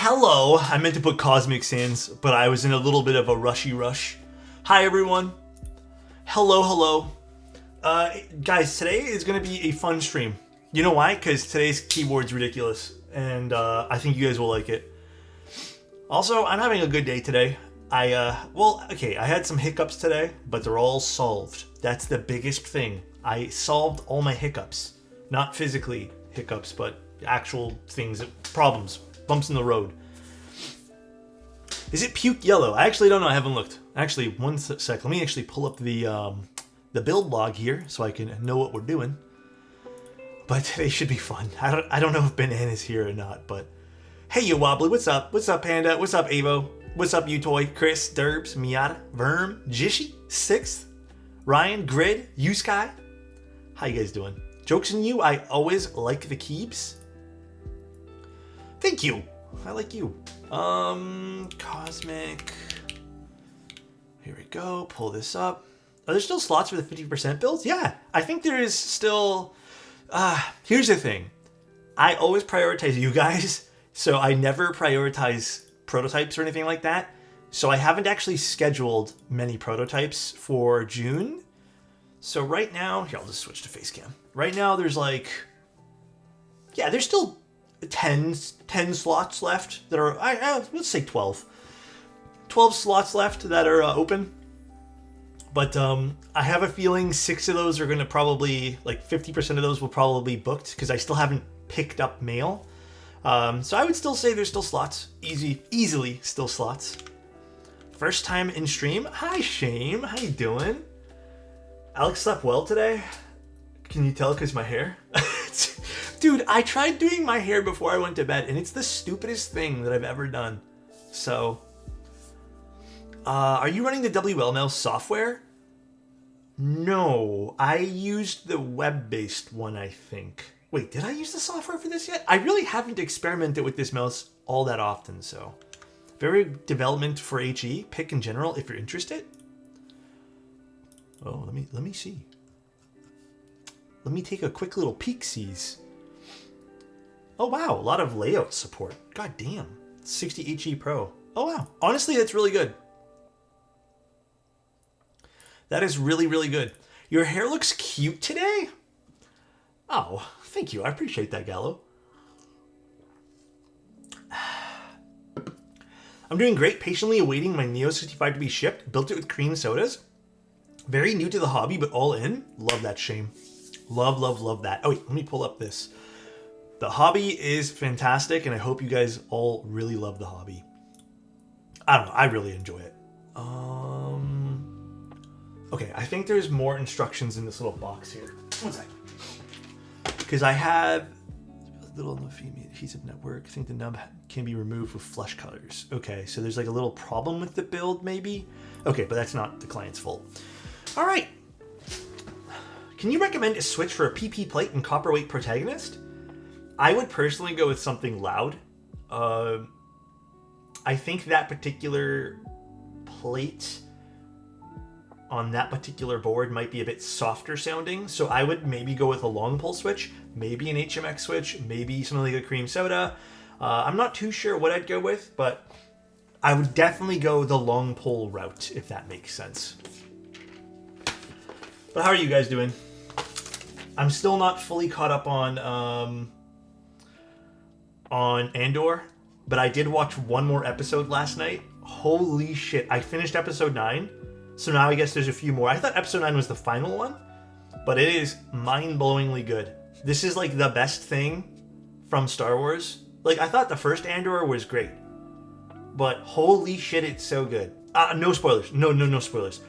Hello, I meant to put Cosmic Sands, but I was in a little bit of a rushy rush. Hi everyone. Hello. Guys, today is going to be a fun stream. You know why? Because today's keyboard's ridiculous, and I think you guys will like it. Also, I'm having a good day today. I had some hiccups today, but they're all solved. That's the biggest thing. I solved all my hiccups. Not physically hiccups, but actual things, problems, bumps in the road. Is it puke yellow? I actually don't know. I haven't looked. Actually, one sec. Let me actually pull up the build log here so I can know what we're doing. But today should be fun. I don't know if Banana's here or not, but hey, you Wobbly, what's up? What's up, Panda? What's up, Avo? What's up, Utoy, Chris, Derbs, Miata, Verm, Jishi, Sixth, Ryan, Grid, Usky. How you guys doing? Jokes on you, I always like the keeps. Thank you. I like you. Cosmic. Here we go. Pull this up. Are there still slots for the 50% builds? Yeah, I think there is still. Here's the thing. I always prioritize you guys, so I never prioritize prototypes or anything like that. So I haven't actually scheduled many prototypes for June. So right now, here, I'll just switch to Facecam. Right now, there's there's still 10 slots left that are, let's say 12. 12 slots left that are open. But I have a feeling 6 of those are going to probably, 50% of those will probably be booked because I still haven't picked up mail. So I would still say there's still slots. Easily still slots. First time in stream. Hi, Shame. How you doing? Alex slept well today. Can you tell because my hair? Dude, I tried doing my hair before I went to bed, and it's the stupidest thing that I've ever done. So, are you running the WLMail software? No, I used the web-based one, I think. Wait, did I use the software for this yet? I really haven't experimented with this mouse all that often, so. Very development for HE. Pick in general if you're interested. Oh, let me see. Let me take a quick little peek-sees. Oh wow, a lot of layout support. God damn. 60 HE Pro. Oh wow. Honestly, that's really good. That is really, really good. Your hair looks cute today? Oh, thank you. I appreciate that, Gallo. I'm doing great. Patiently awaiting my Neo 65 to be shipped. Built it with cream sodas. Very new to the hobby, but all in. Love that, Shame. Love that. Oh, wait, let me pull up this. The hobby is fantastic, and I hope you guys all really love the hobby. I don't know. I really enjoy it. Okay, I think there's more instructions in this little box here. One sec. Because I have a little adhesive network. I think the nub can be removed with flush colors. Okay, so there's a little problem with the build, maybe? Okay, but that's not the client's fault. All right. Can you recommend a switch for a PP plate and copperweight protagonist? I would personally go with something loud. I think that particular plate on that particular board might be a bit softer sounding, so I would maybe go with a long pull switch, maybe an HMX switch, maybe something like a cream soda. I'm not too sure what I'd go with, but I would definitely go the long pull route, if that makes sense. But how are you guys doing? I'm still not fully caught up on Andor, but I did watch one more episode last night. Holy shit, I finished episode 9, so now I guess there's a few more. I thought episode 9 was the final one, but it is mind-blowingly good. This is the best thing from Star Wars. I thought the first Andor was great, but holy shit, it's so good. No spoilers. No spoilers.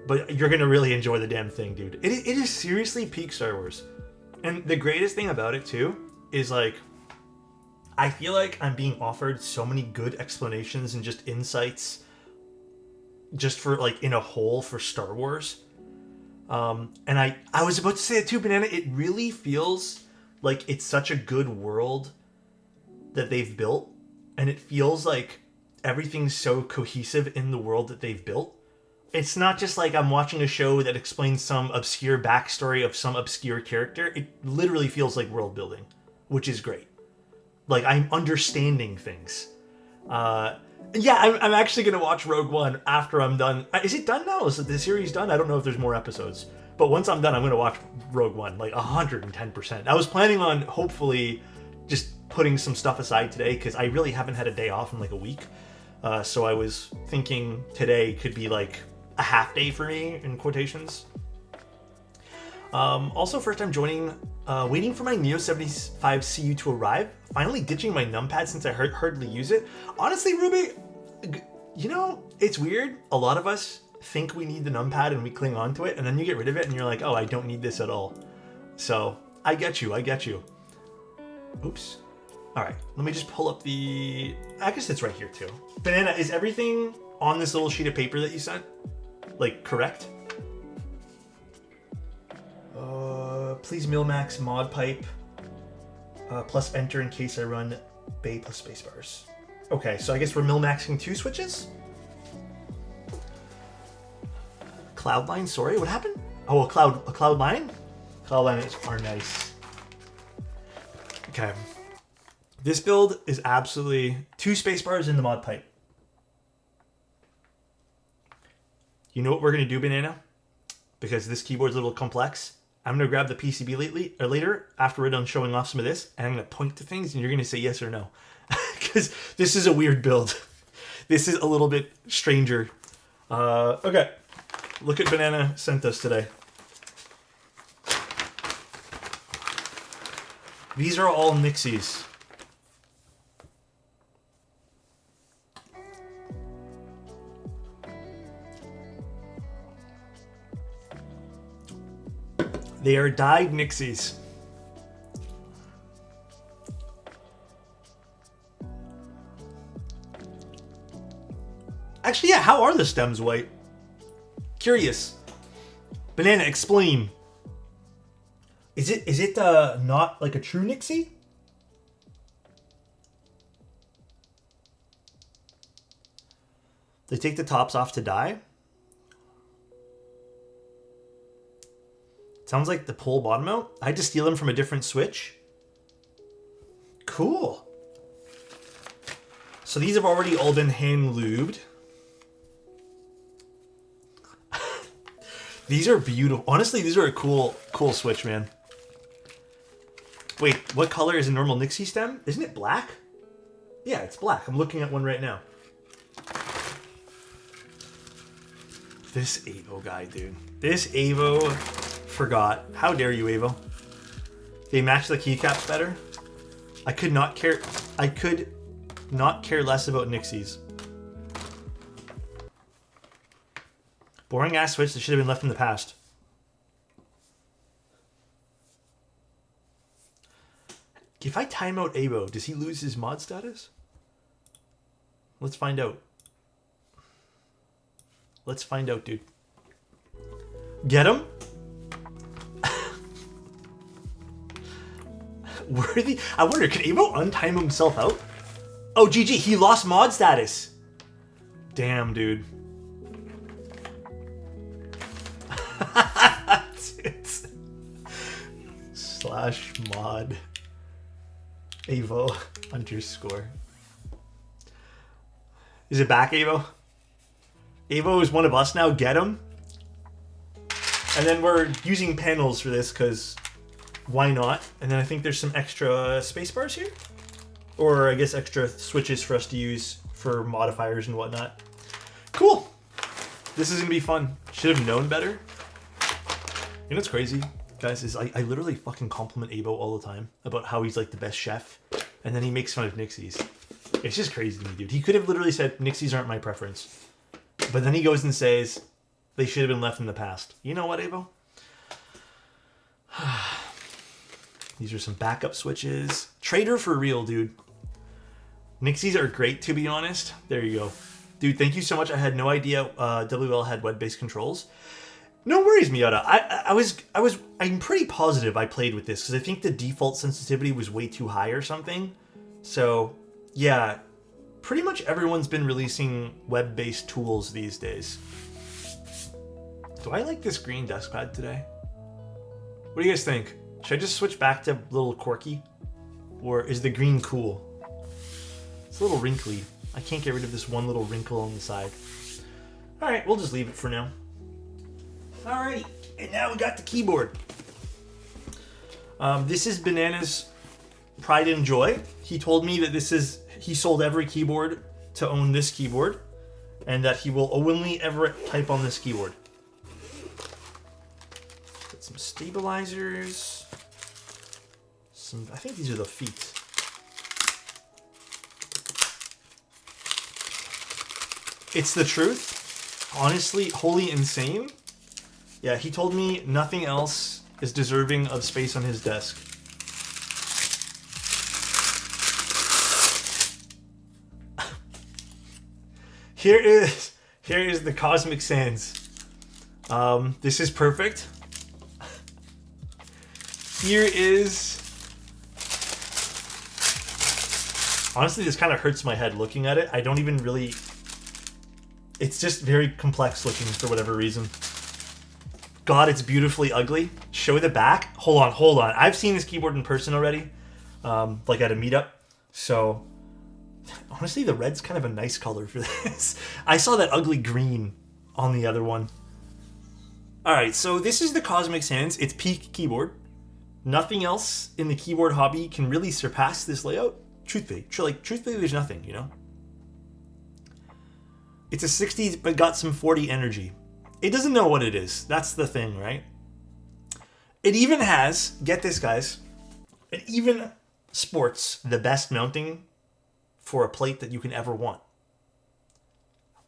But you're going to really enjoy the damn thing, dude. It is seriously peak Star Wars. And the greatest thing about it, too, is, I feel like I'm being offered so many good explanations and just insights just for, in a whole for Star Wars. And I was about to say it, too, Banana. It really feels like it's such a good world that they've built. And it feels like everything's so cohesive in the world that they've built. It's not just I'm watching a show that explains some obscure backstory of some obscure character. It literally feels like world building, which is great. I'm understanding things. Yeah, I'm actually gonna watch Rogue One after I'm done. Is it done now? Is the series done? I don't know if there's more episodes. But once I'm done, I'm gonna watch Rogue One, like 110%. I was planning on hopefully just putting some stuff aside today because I really haven't had a day off in like a week. So I was thinking today could be like a half day for me, in quotations. Also, first time joining, waiting for my Neo 75 CU to arrive. Finally ditching my numpad since I hardly use it. Honestly, Ruby, you know, it's weird. A lot of us think we need the numpad and we cling on to it, and then you get rid of it and you're like, oh, I don't need this at all. So, I get you. Oops. Alright, let me just pull up the... I guess it's right here too. Banana, is everything on this little sheet of paper that you sent, like, correct? Please Milmax mod pipe plus enter in case I run bay plus spacebars. Okay, so I guess we're Milmaxing 2 switches? Cloudline, sorry, what happened? Oh, a cloud line? Cloud lines are nice. Okay. This build is absolutely 2 spacebars in the mod pipe. You know what we're gonna do, Banana? Because this keyboard's a little complex. I'm gonna grab the PCB later after we're done showing off some of this, and I'm gonna point to things and you're gonna say yes or no. Because this is a weird build. This is a little bit stranger. Okay. Look at Banana sent us today. These are all Nixies. They are dyed Nixies. Actually, yeah, how are the stems white? Curious. Banana, explain. Is it not like a true Nixie? They take the tops off to dye? Sounds like the pole bottom out. I had to steal them from a different switch. Cool. So these have already all been hand lubed. These are beautiful. Honestly, these are a cool switch, man. Wait, what color is a normal Nixie stem? Isn't it black? Yeah, it's black. I'm looking at one right now. This Avo guy, dude. This Avo forgot. How dare you, Avo? They match the keycaps better. I could not care less about Nixies. Boring ass switch that should have been left in the past. If I time out Avo, does he lose his mod status? Let's find out. Let's find out, dude. Get him? Worthy? I wonder, could Avo untime himself out? Oh, GG, he lost mod status. Damn, dude. Slash mod Avo underscore. Is it back, Avo? Avo is one of us now. Get him. And then we're using panels for this because why not? And then I think there's some extra space bars here, or I guess extra switches for us to use for modifiers and whatnot. Cool. This is gonna be fun. Should have known better. You know what's crazy, guys, is I literally fucking compliment Avo all the time about how he's like the best chef, and then he makes fun of Nixies. It's just crazy to me, dude. He could have literally said, Nixies aren't my preference. But then he goes and says, they should have been left in the past. You know what, Avo? These are some backup switches. Trader for real, dude. Nixies are great, to be honest. There you go. Dude, thank you so much. I had no idea WL had web-based controls. No worries, Miata. I'm pretty positive I played with this because I think the default sensitivity was way too high or something. So, yeah, pretty much everyone's been releasing web-based tools these days. Do I like this green desk pad today? What do you guys think? Should I just switch back to a little quirky? Or is the green cool? It's a little wrinkly. I can't get rid of this one little wrinkle on the side. Alright, we'll just leave it for now. Alright, and now we got the keyboard. This is Banana's pride and joy. He told me that he sold every keyboard to own this keyboard, and that he will only ever type on this keyboard. Got some stabilizers. I think these are the feet. It's the truth. Honestly, wholly insane. Yeah, he told me nothing else is deserving of space on his desk. Here is the Cosmic Sands. This is perfect. Here is... Honestly, this kind of hurts my head looking at it. I don't even really... It's just very complex looking for whatever reason. God, it's beautifully ugly. Show the back. Hold on. I've seen this keyboard in person already. Like at a meetup. So, honestly, the red's kind of a nice color for this. I saw that ugly green on the other one. Alright, so this is the Cosmic Sands. It's peak keyboard. Nothing else in the keyboard hobby can really surpass this layout. Truthfully, there's nothing, you know? It's a 60s, but got some 40 energy. It doesn't know what it is. That's the thing, right? It even has, get this, guys, it even sports the best mounting for a plate that you can ever want.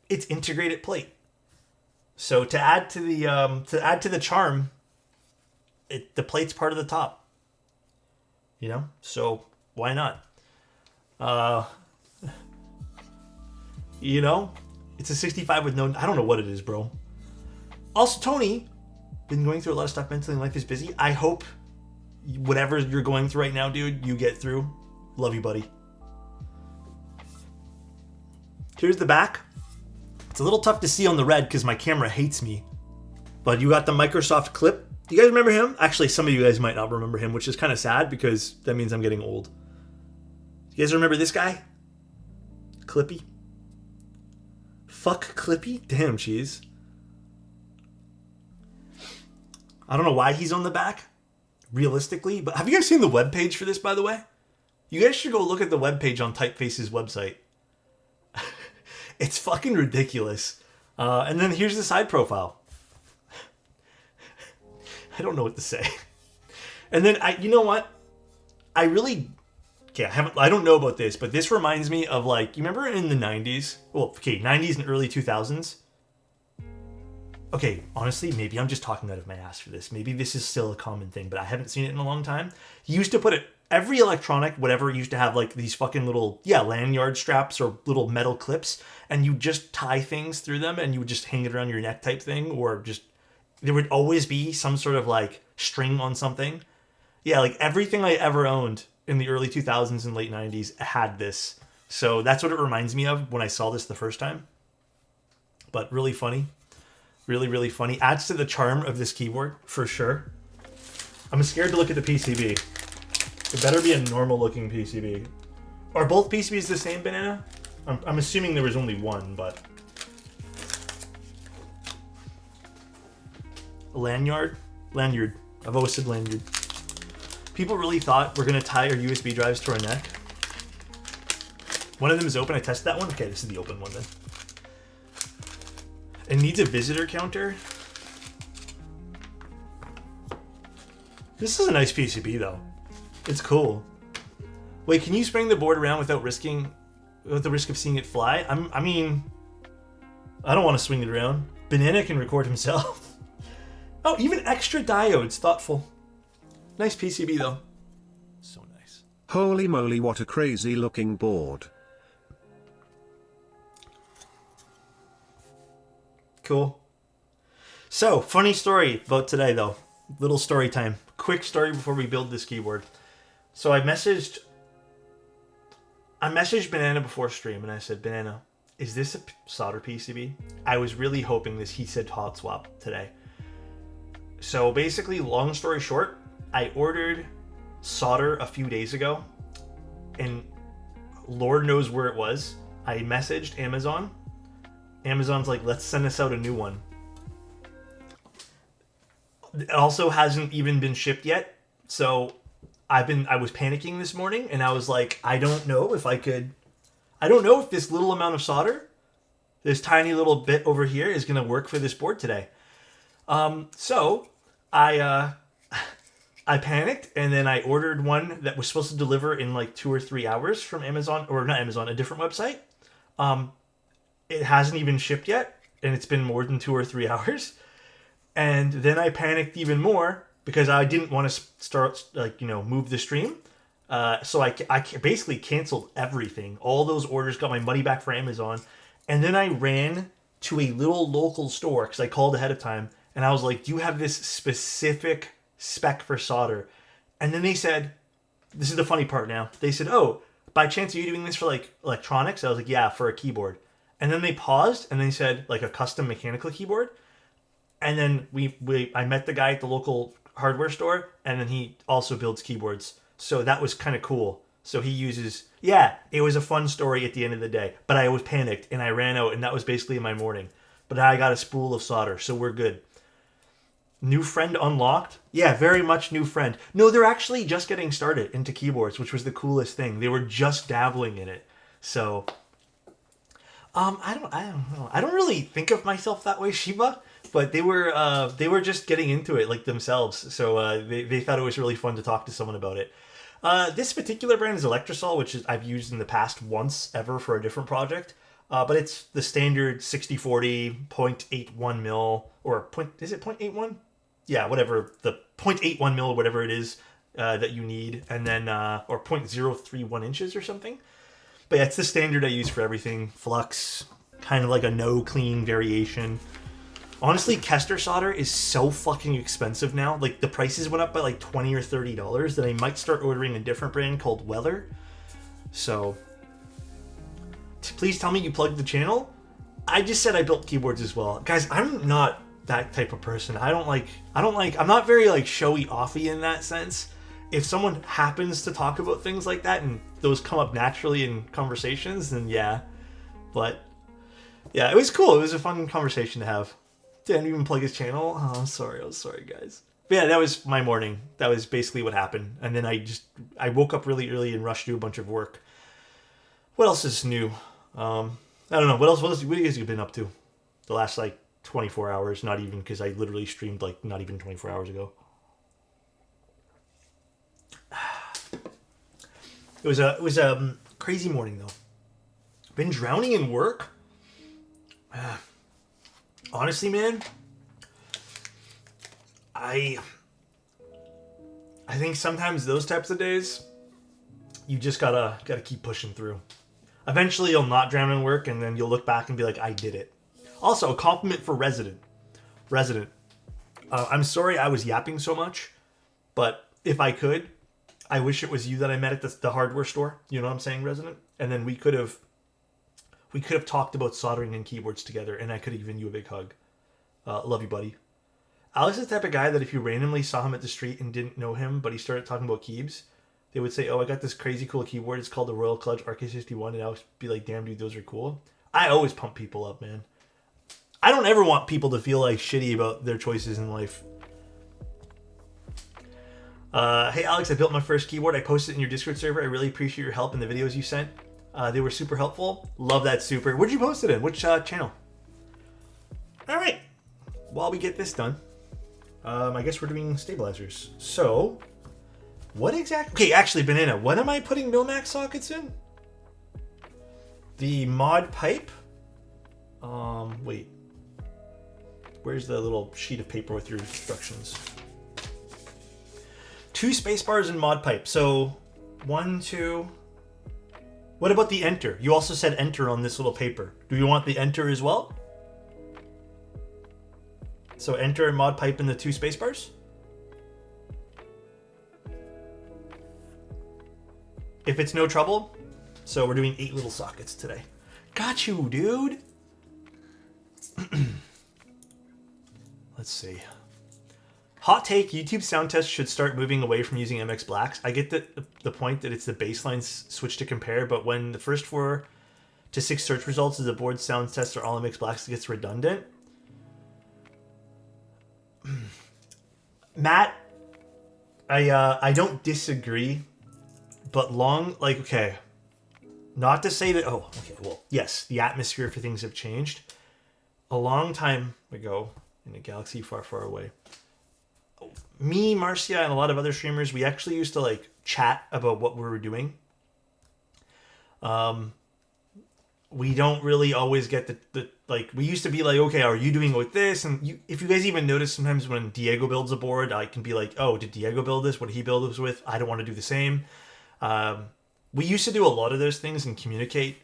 It's integrated plate. So to add to the charm, the plate's part of the top. You know? So why not? You know? It's a 65 with no... I don't know what it is, bro. Also, Tony, been going through a lot of stuff mentally and life is busy. I hope whatever you're going through right now, dude, you get through. Love you, buddy. Here's the back. It's a little tough to see on the red because my camera hates me. But you got the Microsoft clip. Do you guys remember him? Actually, some of you guys might not remember him, which is kind of sad because that means I'm getting old. You guys remember this guy? Clippy? Fuck Clippy? Damn, cheese. I don't know why he's on the back, realistically, but have you guys seen the webpage for this, by the way? You guys should go look at the webpage on Typeface's website. It's fucking ridiculous. And then here's the side profile. I don't know what to say. And then, you know what? I don't know about this, but this reminds me of, like, you remember in the 90s? Well, okay, 90s and early 2000s? Okay, honestly, maybe I'm just talking out of my ass for this. Maybe this is still a common thing, but I haven't seen it in a long time. You used to put it, every electronic, whatever, used to have, like, these fucking little, lanyard straps or little metal clips, and you just tie things through them, and you would just hang it around your neck type thing, or just, there would always be some sort of, like, string on something. Yeah, like, everything I ever owned in the early 2000s and late 90s had this. So that's what it reminds me of when I saw this the first time. But really funny. Really, really funny. Adds to the charm of this keyboard, for sure. I'm scared to look at the PCB. It better be a normal looking PCB. Are both PCBs the same, Banana? I'm assuming there was only one, but... Lanyard? Lanyard. I've always said lanyard. People really thought we're going to tie our USB drives to our neck. One of them is open. I tested that one. Okay, this is the open one then. It needs a visitor counter. This is a nice PCB though. It's cool. Wait, can you spring the board around without the risk of seeing it fly? I mean, I don't want to swing it around. Banana can record himself. Oh, even extra diodes. Thoughtful. Nice PCB though. So nice. Holy moly, what a crazy looking board. Cool. So, funny story about today though. Little story time. Quick story before we build this keyboard. So I messaged Banana before stream and I said, Banana, is this a solder PCB? I was really hoping this he said hot swap today. So basically, long story short, I ordered solder a few days ago and Lord knows where it was. I messaged Amazon. Amazon's like, let's send us out a new one. It also hasn't even been shipped yet. So I was panicking this morning, and I was like, I don't know if this little amount of solder, this tiny little bit over here, is going to work for this board today. So I panicked, and then I ordered one that was supposed to deliver in like 2 or 3 hours from Amazon, or not Amazon, a different website. It hasn't even shipped yet, and it's been more than 2 or 3 hours. And then I panicked even more because I didn't want to start, move the stream. So I basically canceled everything. All those orders, got my money back for Amazon. And then I ran to a little local store because I called ahead of time. And I was like, do you have this specific spec for solder? And then they said, this is the funny part now. They said, oh, by chance are you doing this for like electronics? I was like, yeah, for a keyboard. And then they paused and they said, like a custom mechanical keyboard. And then I met the guy at the local hardware store, and then he also builds keyboards. So that was kind of cool. So he uses, it was a fun story at the end of the day. But I was panicked, and I ran out, and that was basically my morning. But I got a spool of solder, so we're good. New friend unlocked? Yeah, very much new friend. No, they're actually just getting started into keyboards, which was the coolest thing. They were just dabbling in it. So, I don't know. I don't really think of myself that way, Shiba. But they were just getting into it like themselves, so they thought it was really fun to talk to someone about it. This particular brand is Electrosol, which I've used in the past once ever for a different project, but it's the standard 60-40 0.81 mil, or is it 0.81? Yeah, whatever, the 0.81 mil, whatever it is that you need, and then or 0.031 inches or something. But yeah, it's the standard I use for everything. Flux, kind of like a no clean variation. Honestly, Kester solder is so fucking expensive now. Like, the prices went up by like $20 or $30 that I might start ordering a different brand called Weather. So, please tell me you plugged the channel. I just said I built keyboards as well. Guys, I'm not that type of person. I'm not very like showy offy in that sense. If someone happens to talk about things like that and those come up naturally in conversations, then yeah. But, yeah, it was cool. It was a fun conversation to have. Didn't even plug his channel. Oh, I'm sorry, guys. But yeah, that was my morning. That was basically what happened. And then I woke up really early and rushed to a bunch of work. What else is new? I don't know. What have you guys been up to? The last like 24 hours, not even, because I literally streamed like not even 24 hours ago. It was a crazy morning though. Been drowning in work. Honestly, man, I think sometimes those types of days, you just gotta keep pushing through. Eventually, you'll not drown in work, and then you'll look back and be like, I did it. Also, a compliment for Resident. I'm sorry I was yapping so much, but if I could, I wish it was you that I met at the hardware store. You know what I'm saying, Resident? And then we could have talked about soldering and keyboards together, and I could have given you a big hug. Love you, buddy. Alex is the type of guy that if you randomly saw him at the street and didn't know him, but he started talking about keybs, they would say, oh, I got this crazy cool keyboard. It's called the Royal Clutch RK61, and I would be like, damn, dude, those are cool. I always pump people up, man. I don't ever want people to feel like shitty about their choices in life. Hey, Alex, I built my first keyboard. I posted it in your Discord server. I really appreciate your help in the videos you sent. They were super helpful. Love that super. Where'd you post it in? Which channel? All right. While we get this done, I guess we're doing stabilizers. So, what exactly? Okay, actually, Banana, what am I putting Milmax sockets in? The mod pipe? Wait. Where's the little sheet of paper with your instructions? 2 space bars and mod pipe. So, 1, 2... What about the enter? You also said enter on this little paper. Do you want the enter as well? So enter and mod pipe in the 2 spacebars? If it's no trouble. So we're doing 8 little sockets today. Got you, dude. Let's see. Hot take, YouTube sound test should start moving away from using MX Blacks. I get the point that it's the baseline switch to compare, but when the first 4 to 6 search results as the board sounds test are all in mixed blacks gets redundant. Matt, I don't disagree, but okay, not to say that, yes, the atmosphere for things have changed. A long time ago, in a galaxy far, far away, me, Marcia, and a lot of other streamers, we actually used to, like, chat about what we were doing. We don't really always get we used to be like, okay, are you doing with this? And if you guys even notice, sometimes when Diego builds a board, I can be like, oh, did Diego build this? What did he build this with? I don't want to do the same. We used to do a lot of those things and communicate.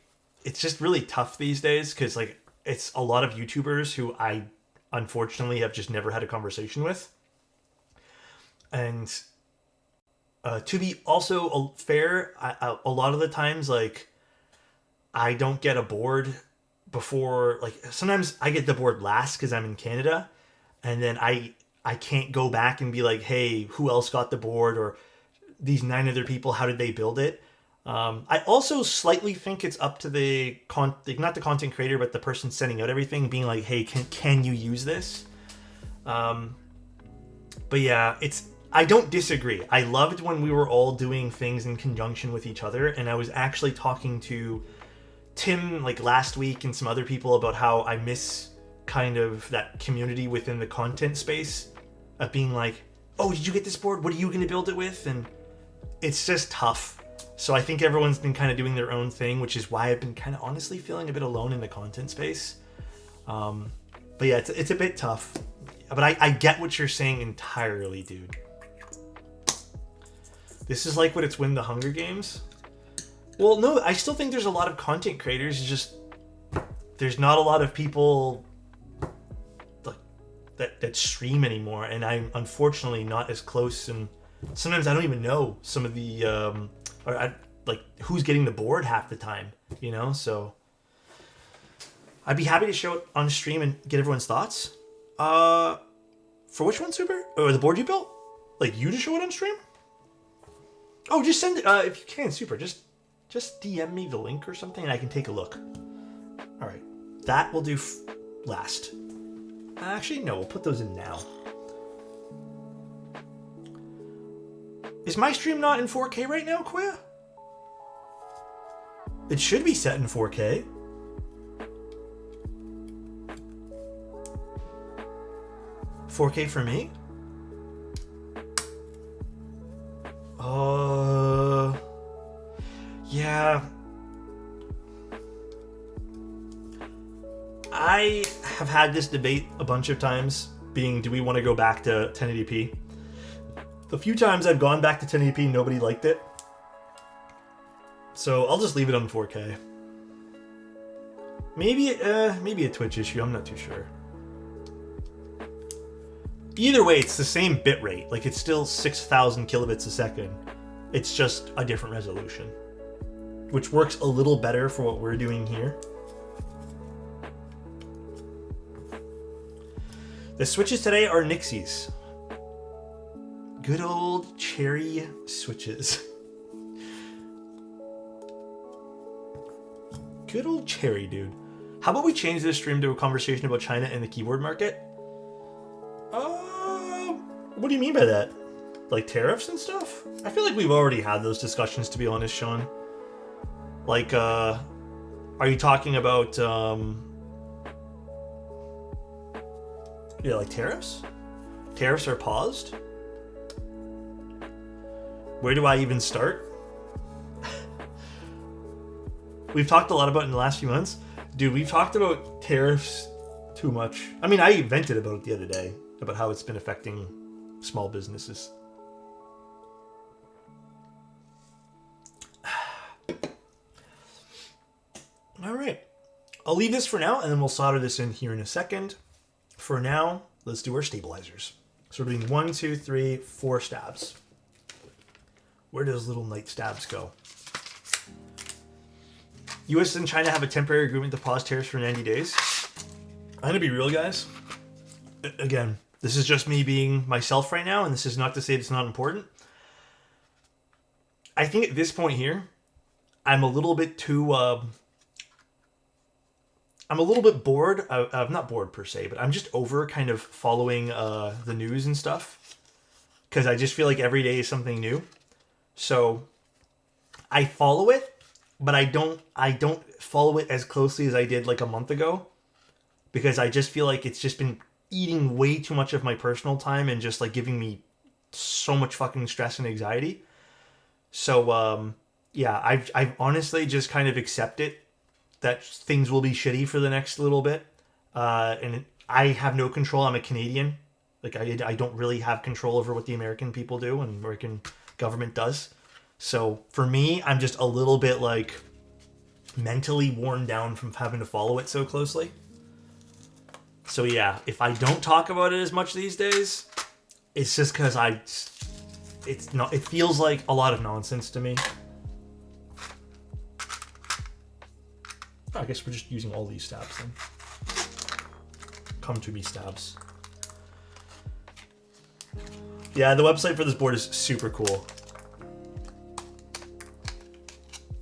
It's just really tough these days because, like, it's a lot of YouTubers who I unfortunately have just never had a conversation with. And to be also fair, a lot of the times, like, I don't get a board before, like, sometimes I get the board last because I'm in Canada, and then I can't go back and be like, hey, who else got the board, or these 9 other people, how did they build it? I also slightly think it's up to not the content creator, but the person sending out everything, being like, hey, can you use this? But yeah, I don't disagree. I loved when we were all doing things in conjunction with each other, and I was actually talking to Tim, like, last week, and some other people about how I miss kind of that community within the content space of being like, oh, did you get this board? What are you going to build it with? And it's just tough. So I think everyone's been kind of doing their own thing, which is why I've been kind of honestly feeling a bit alone in the content space. But yeah, it's a bit tough. But I get what you're saying entirely, dude. This is like what it's win the Hunger Games. Well, no, I still think there's a lot of content creators. It's just there's not a lot of people that stream anymore, and I'm unfortunately not as close. And sometimes I don't even know some of the who's getting the board half the time, you know. So I'd be happy to show it on stream and get everyone's thoughts. For which one, Super? Or the board you built? Like, you to show it on stream? Oh, just send it if you can, Super. Just DM me the link or something and I can take a look. All right. That will do last. Actually, no, we'll put those in now. Is my stream not in 4K right now, Koya? It should be set in 4K. $4K for me? Yeah. I have had this debate a bunch of times, being, do we want to go back to 1080p? The few times I've gone back to 1080p, nobody liked it. So I'll just leave it on 4K. Maybe a Twitch issue, I'm not too sure. Either way, it's the same bitrate. Like, it's still 6,000 kilobits a second. It's just a different resolution, which works a little better for what we're doing here. The switches today are Nixies. Good old cherry switches. Good old cherry, dude. How about we change this stream to a conversation about China and the keyboard market? What do you mean by that? Like tariffs and stuff? I feel like we've already had those discussions, to be honest, Sean. Like, are you talking about, yeah, like tariffs? Tariffs are paused? Where do I even start? We've talked a lot about it in the last few months. Dude, we've talked about tariffs too much. I mean, I vented about it the other day, about how it's been affecting small businesses. All right. I'll leave this for now, and then we'll solder this in here in a second. For now, let's do our stabilizers. So we're doing 1, 2, 3, 4 stabs. Where do those little night stabs go? US and China have a temporary agreement to pause tariffs for 90 days. I'm going to be real, guys. Again, this is just me being myself right now, and this is not to say it's not important. I think at this point here, I'm a little bit too I'm a little bit bored. I'm not bored per se, but I'm just over kind of following the news and stuff because I just feel like every day is something new. So I follow it, but I don't follow it as closely as I did like a month ago because I just feel like it's just been eating way too much of my personal time and just like giving me so much fucking stress and anxiety. So yeah, I've honestly just kind of accepted that things will be shitty for the next little bit. And I have no control. I'm a Canadian. Like I don't really have control over what the American people do and American government does. So for me, I'm just a little bit like mentally worn down from having to follow it so closely. So yeah, if I don't talk about it as much these days, it's just because it's not. It feels like a lot of nonsense to me. I guess we're just using all these stabs then. Come to me stabs. Yeah, the website for this board is super cool.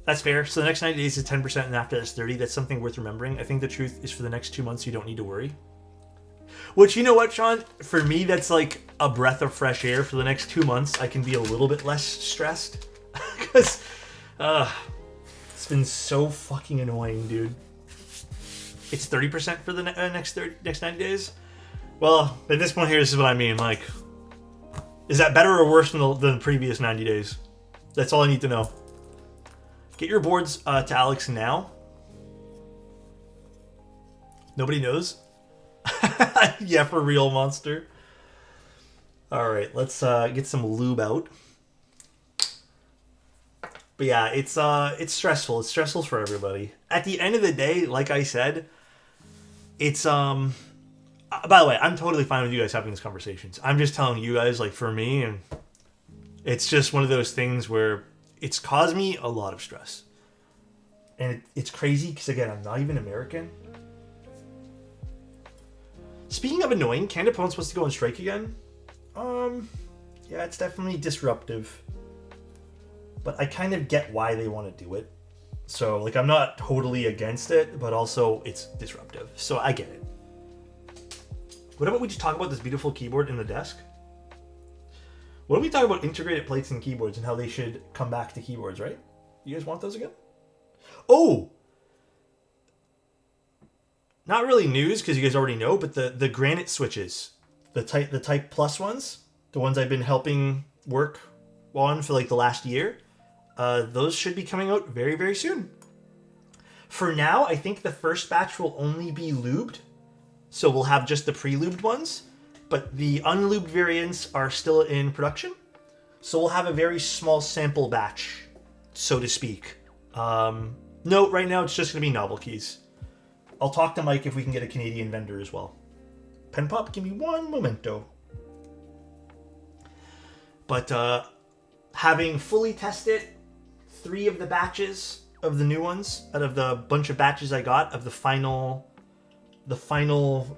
That's fair. So the next 90 days is 10% and after that's 30. That's something worth remembering. I think the truth is for the next 2 months, you don't need to worry. Which, you know what, Sean? For me, that's like a breath of fresh air. For the next 2 months, I can be a little bit less stressed. Because it's been so fucking annoying, dude. It's 30% for the next 90 days? Well, at this point here, this is what I mean. Like, is that better or worse than the previous 90 days? That's all I need to know. Get your boards to Alex now. Nobody knows? Yeah, for real, monster. Alright, let's get some lube out. But yeah, it's stressful. It's stressful for everybody. At the end of the day, like I said, it's by the way, I'm totally fine with you guys having these conversations. I'm just telling you guys, like, for me, and it's just one of those things where it's caused me a lot of stress. And it's crazy because, again, I'm not even American. Speaking of annoying, Canada Pone's supposed to go on strike again. Yeah, it's definitely disruptive. But I kind of get why they want to do it. So, like, I'm not totally against it, but also it's disruptive. So I get it. What about we just talk about this beautiful keyboard in the desk? What do we talk about integrated plates and keyboards and how they should come back to keyboards, right? You guys want those again? Oh! Not really news, because you guys already know, but the granite switches. The type plus ones. The ones I've been helping work on for like the last year. Those should be coming out very, very soon. For now, I think the first batch will only be lubed. So we'll have just the pre-lubed ones. But the unlubed variants are still in production. So we'll have a very small sample batch, so to speak. No, right now it's just going to be novel keys. I'll talk to Mike if we can get a Canadian vendor as well. Pen Pop, give me one momento. But having fully tested 3 of the batches of the new ones, out of the bunch of batches I got of the final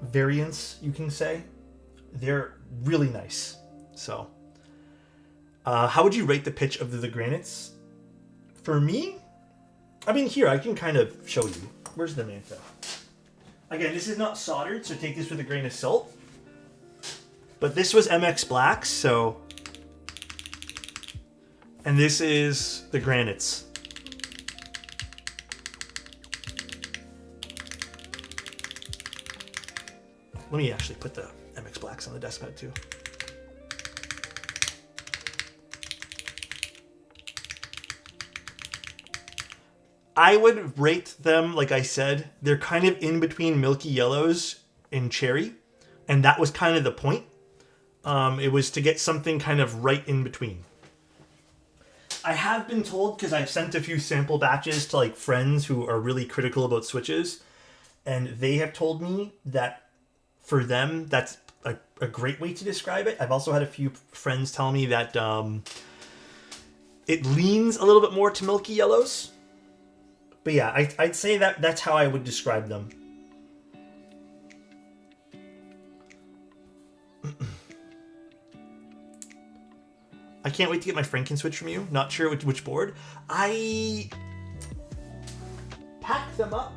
variants, you can say, they're really nice. So, how would you rate the pitch of the granites? For me, I mean, here, I can kind of show you. Where's the Manta? Again, this is not soldered, so take this with a grain of salt. But this was MX Blacks, so... And this is the granites. Let me actually put the MX Blacks on the desk pad too. I would rate them, like I said, they're kind of in between Milky Yellows and Cherry. And that was kind of the point. It was to get something kind of right in between. I have been told, because I've sent a few sample batches to like friends who are really critical about switches, and they have told me that for them, that's a great way to describe it. I've also had a few friends tell me that it leans a little bit more to Milky Yellows. But yeah, I'd say that's how I would describe them. I can't wait to get my Franken switch from you. Not sure which board. I packed them up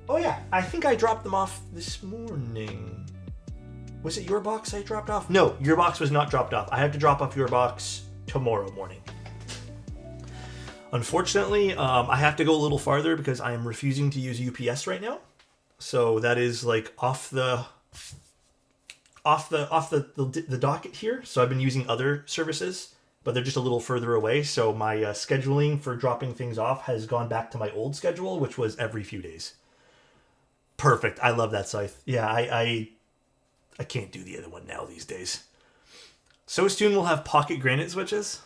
Oh yeah, I think I dropped them off this morning. Was it your box I dropped off? No, your box was not dropped off. I have to drop off your box tomorrow morning. Unfortunately, I have to go a little farther because I am refusing to use UPS right now. So that is like off the docket here. So I've been using other services, but they're just a little further away. So my scheduling for dropping things off has gone back to my old schedule, which was every few days. Perfect. I love that scythe. Yeah, I can't do the other one now these days. So soon we'll have pocket granite switches.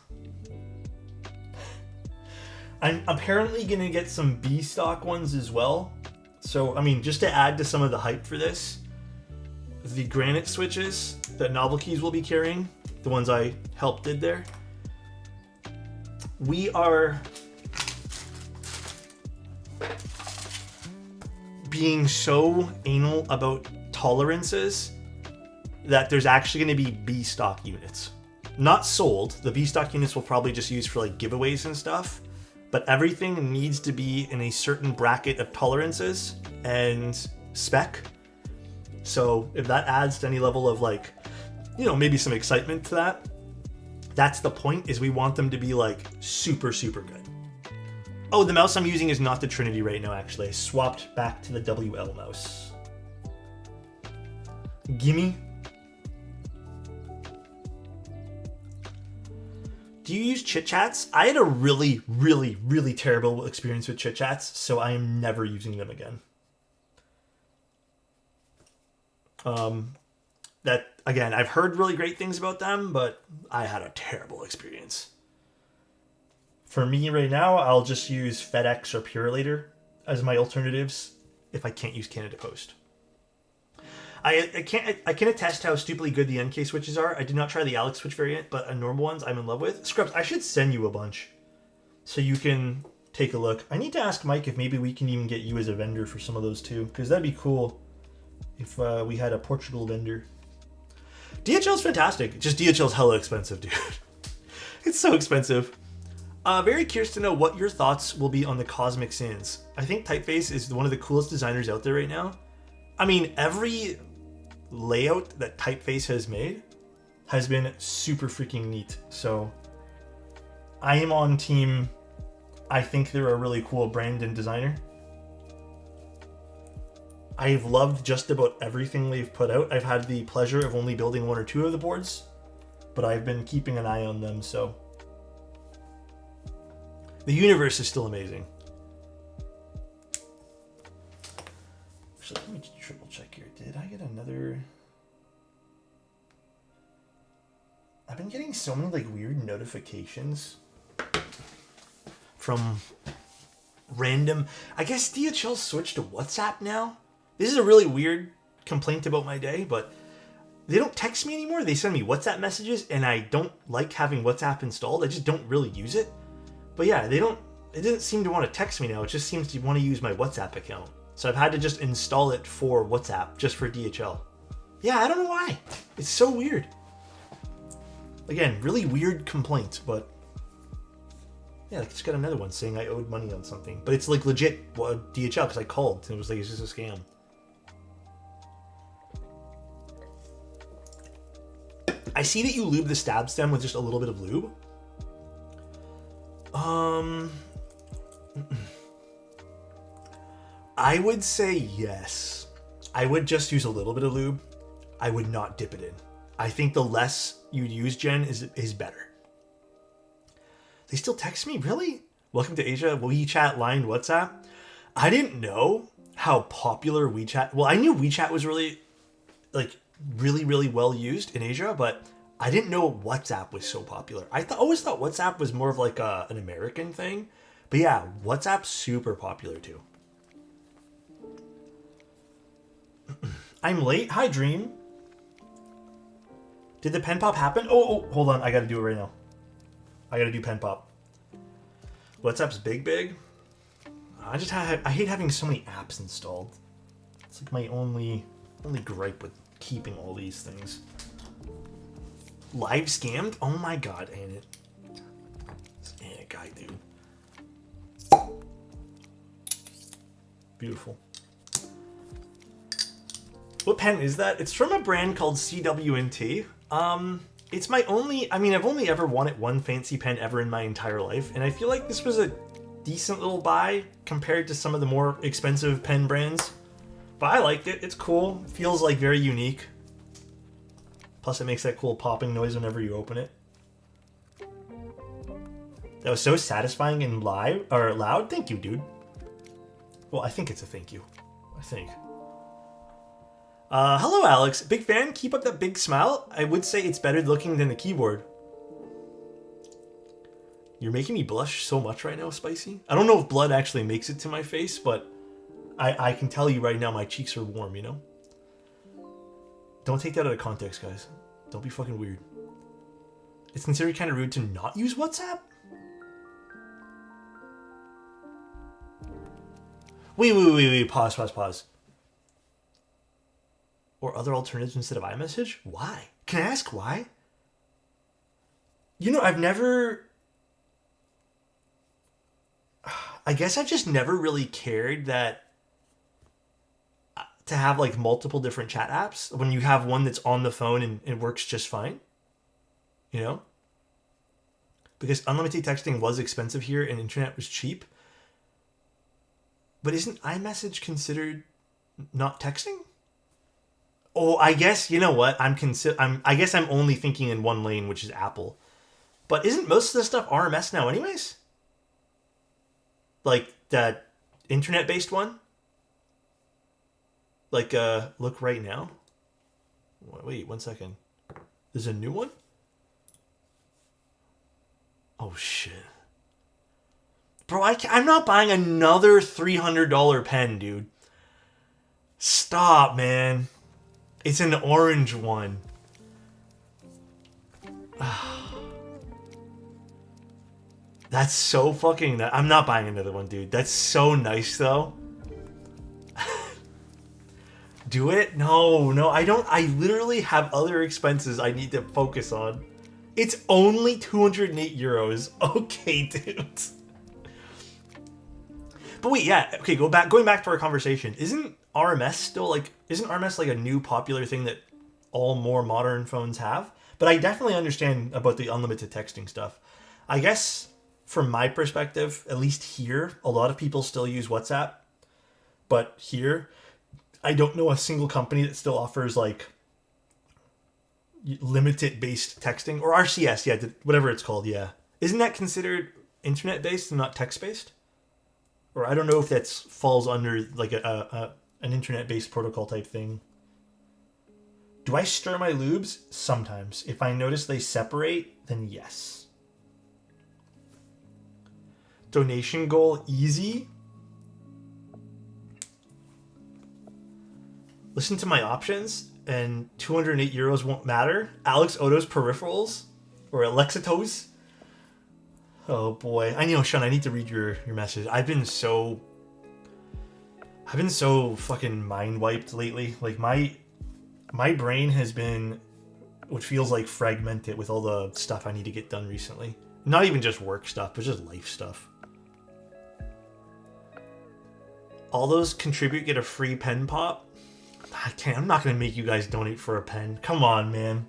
I'm apparently going to get some B stock ones as well. So, I mean, just to add to some of the hype for this, the granite switches that Novel Keys will be carrying, the ones I helped did there, we are being so anal about tolerances that there's actually going to be B stock units. Not sold. The B stock units will probably just use for like giveaways and stuff. But everything needs to be in a certain bracket of tolerances and spec. So if that adds to any level of like, you know, maybe some excitement to that, that's the point, is we want them to be like super, super good. Oh, the mouse I'm using is not the Trinity right now, actually. I swapped back to the WL mouse. Gimme. Do you use chit chats? I had a really, really, really terrible experience with chit chats, so I am never using them again. That again, I've heard really great things about them, but I had a terrible experience. For me right now, I'll just use FedEx or Purelator as my alternatives if I can't use Canada Post. I can attest how stupidly good the NK switches are. I did not try the Alex switch variant, but normal ones I'm in love with. Scrubs, I should send you a bunch so you can take a look. I need to ask Mike if maybe we can even get you as a vendor for some of those too, because that'd be cool if we had a Portugal vendor. DHL's fantastic. Just DHL's hella expensive, dude. It's so expensive. Very curious to know what your thoughts will be on the Cosmic Sands. I think Typeface is one of the coolest designers out there right now. I mean, every layout that Typeface has made has been super freaking neat. So I am on team, I think they're a really cool brand and designer. I've loved just about everything they've put out. I've had the pleasure of only building one or two of the boards, but I've been keeping an eye on them, so. The universe is still amazing. Actually, let me triple check here. Did I get another? I've been getting so many like weird notifications from random. I guess DHL switched to WhatsApp now. This is a really weird complaint about my day, but they don't text me anymore. They send me WhatsApp messages, and I don't like having WhatsApp installed. I just don't really use it. But yeah, it doesn't seem to want to text me now. It just seems to want to use my WhatsApp account. So I've had to just install it for WhatsApp, just for DHL. Yeah, I don't know why. It's so weird. Again, really weird complaint, but yeah, I just got another one saying I owed money on something. But it's like legit DHL because I called and it was like, is this a scam? I see that you lube the stab stem with just a little bit of lube. I would say yes. I would just use a little bit of lube. I would not dip it in. I think the less you use, Jen, is better. They still text me? Really? Welcome to Asia. WeChat lined WhatsApp. I didn't know how popular WeChat... Well, I knew WeChat was really well used in Asia, but I didn't know WhatsApp was so popular. I always thought WhatsApp was more of like an American thing. But yeah, WhatsApp's super popular too. I'm late. Hi, Dream. Did the pen pop happen? Oh, hold on. I gotta do it right now. I gotta do pen pop. WhatsApp's big. I hate having so many apps installed. It's like my only gripe with keeping all these things. Live scammed? Oh my god, ain't it? Ain't it, guy, dude. Beautiful. What pen is that? It's from a brand called CW&T. It's my only... I mean, I've only ever wanted one fancy pen ever in my entire life, and I feel like this was a decent little buy compared to some of the more expensive pen brands. But I liked it. It's cool. It feels like very unique. Plus, it makes that cool popping noise whenever you open it. That was so satisfying and live or loud. Thank you, dude. Well, I think it's a thank you. I think. Hello, Alex. Big fan. Keep up that big smile. I would say it's better looking than the keyboard. You're making me blush so much right now, Spicy. I don't know if blood actually makes it to my face, but I can tell you right now my cheeks are warm, you know? Don't take that out of context, guys. Don't be fucking weird. It's considered kind of rude to not use WhatsApp? Wait. Pause. Or other alternatives instead of iMessage? Why? Can I ask why? You know, I guess I've just never really cared that to have like multiple different chat apps when you have one that's on the phone and it works just fine. You know? Because unlimited texting was expensive here and internet was cheap. But isn't iMessage considered not texting? Oh, I guess, you know what? I guess I'm only thinking in one lane, which is Apple. But isn't most of the stuff RMS now anyways? Like that internet-based one? Like, look right now. Wait, 1 second. There's a new one? Oh, shit. Bro, I'm not buying another $300 pen, dude. Stop, man. It's an orange one. That's so fucking... I'm not buying another one, dude. That's so nice, though. Do it? No, I don't. I literally have other expenses I need to focus on. It's only 208 euros. Okay, dude. But wait, yeah. Okay, going back to our conversation. Isn't RMS like a new popular thing that all more modern phones have? But I definitely understand about the unlimited texting stuff. I guess from my perspective, at least here, a lot of people still use WhatsApp. But here, I don't know a single company that still offers like limited based texting or RCS, yeah, whatever it's called, yeah. Isn't that considered internet based and not text based? Or I don't know if that falls under like an internet based protocol type thing. Do I stir my lubes? Sometimes. If I notice they separate, then yes. Donation goal easy. Listen to my options, and 208 euros won't matter. Alexotos peripherals, or Alexotos. Oh boy, I know, Sean. I need to read your message. I've been so fucking mind wiped lately. Like my brain has been what feels like fragmented with all the stuff I need to get done recently. Not even just work stuff, but just life stuff. All those contribute get a free pen pop. I'm not going to make you guys donate for a pen. Come on, man.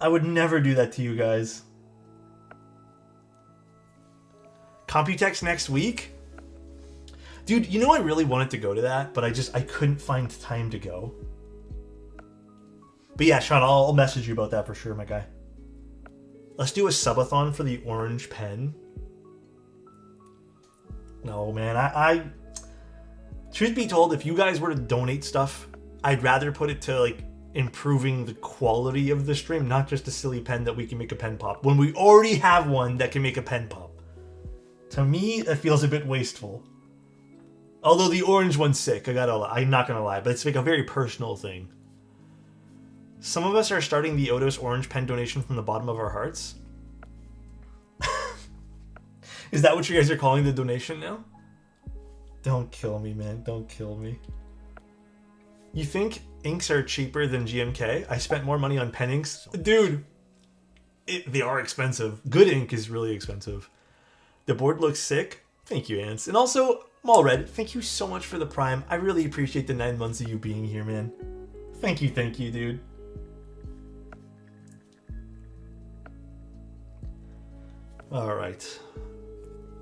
I would never do that to you guys. Computex next week? Dude, you know I really wanted to go to that, but I couldn't find time to go. But yeah, Sean, I'll message you about that for sure, my guy. Let's do a subathon for the orange pen. No, man, I truth be told, if you guys were to donate stuff, I'd rather put it to like improving the quality of the stream, not just a silly pen that we can make a pen pop. When we already have one that can make a pen pop. To me, that feels a bit wasteful. Although the orange one's sick, I'm not gonna lie, but it's like a very personal thing. Some of us are starting the Otos orange pen donation from the bottom of our hearts. Is that what you guys are calling the donation now? Don't kill me, man. Don't kill me. You think inks are cheaper than GMK? I spent more money on pen inks. Dude, they are expensive. Good ink is really expensive. The board looks sick. Thank you, Ants. And also, Mallred, thank you so much for the Prime. I really appreciate the 9 months of you being here, man. Thank you, dude. Alright.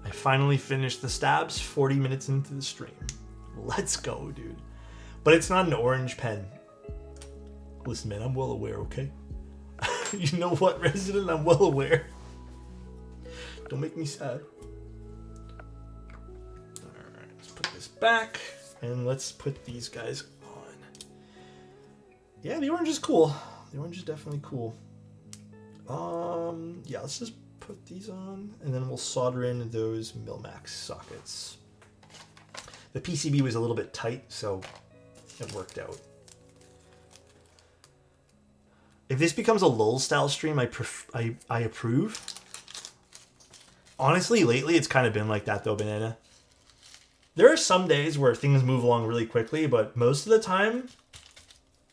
I finally finished the stabs 40 minutes into the stream. Let's go, dude. But it's not an orange pen. Listen, man, I'm well aware, okay? You know what, Resident? I'm well aware. Don't make me sad. Alright, let's put this back. And let's put these guys on. Yeah, the orange is cool. The orange is definitely cool. Yeah, let's just put these on. And then we'll solder in those Milmax sockets. The PCB was a little bit tight, so it worked out. If this becomes a lull style stream, I approve. Honestly, lately it's kind of been like that though, Banana. There are some days where things move along really quickly, but most of the time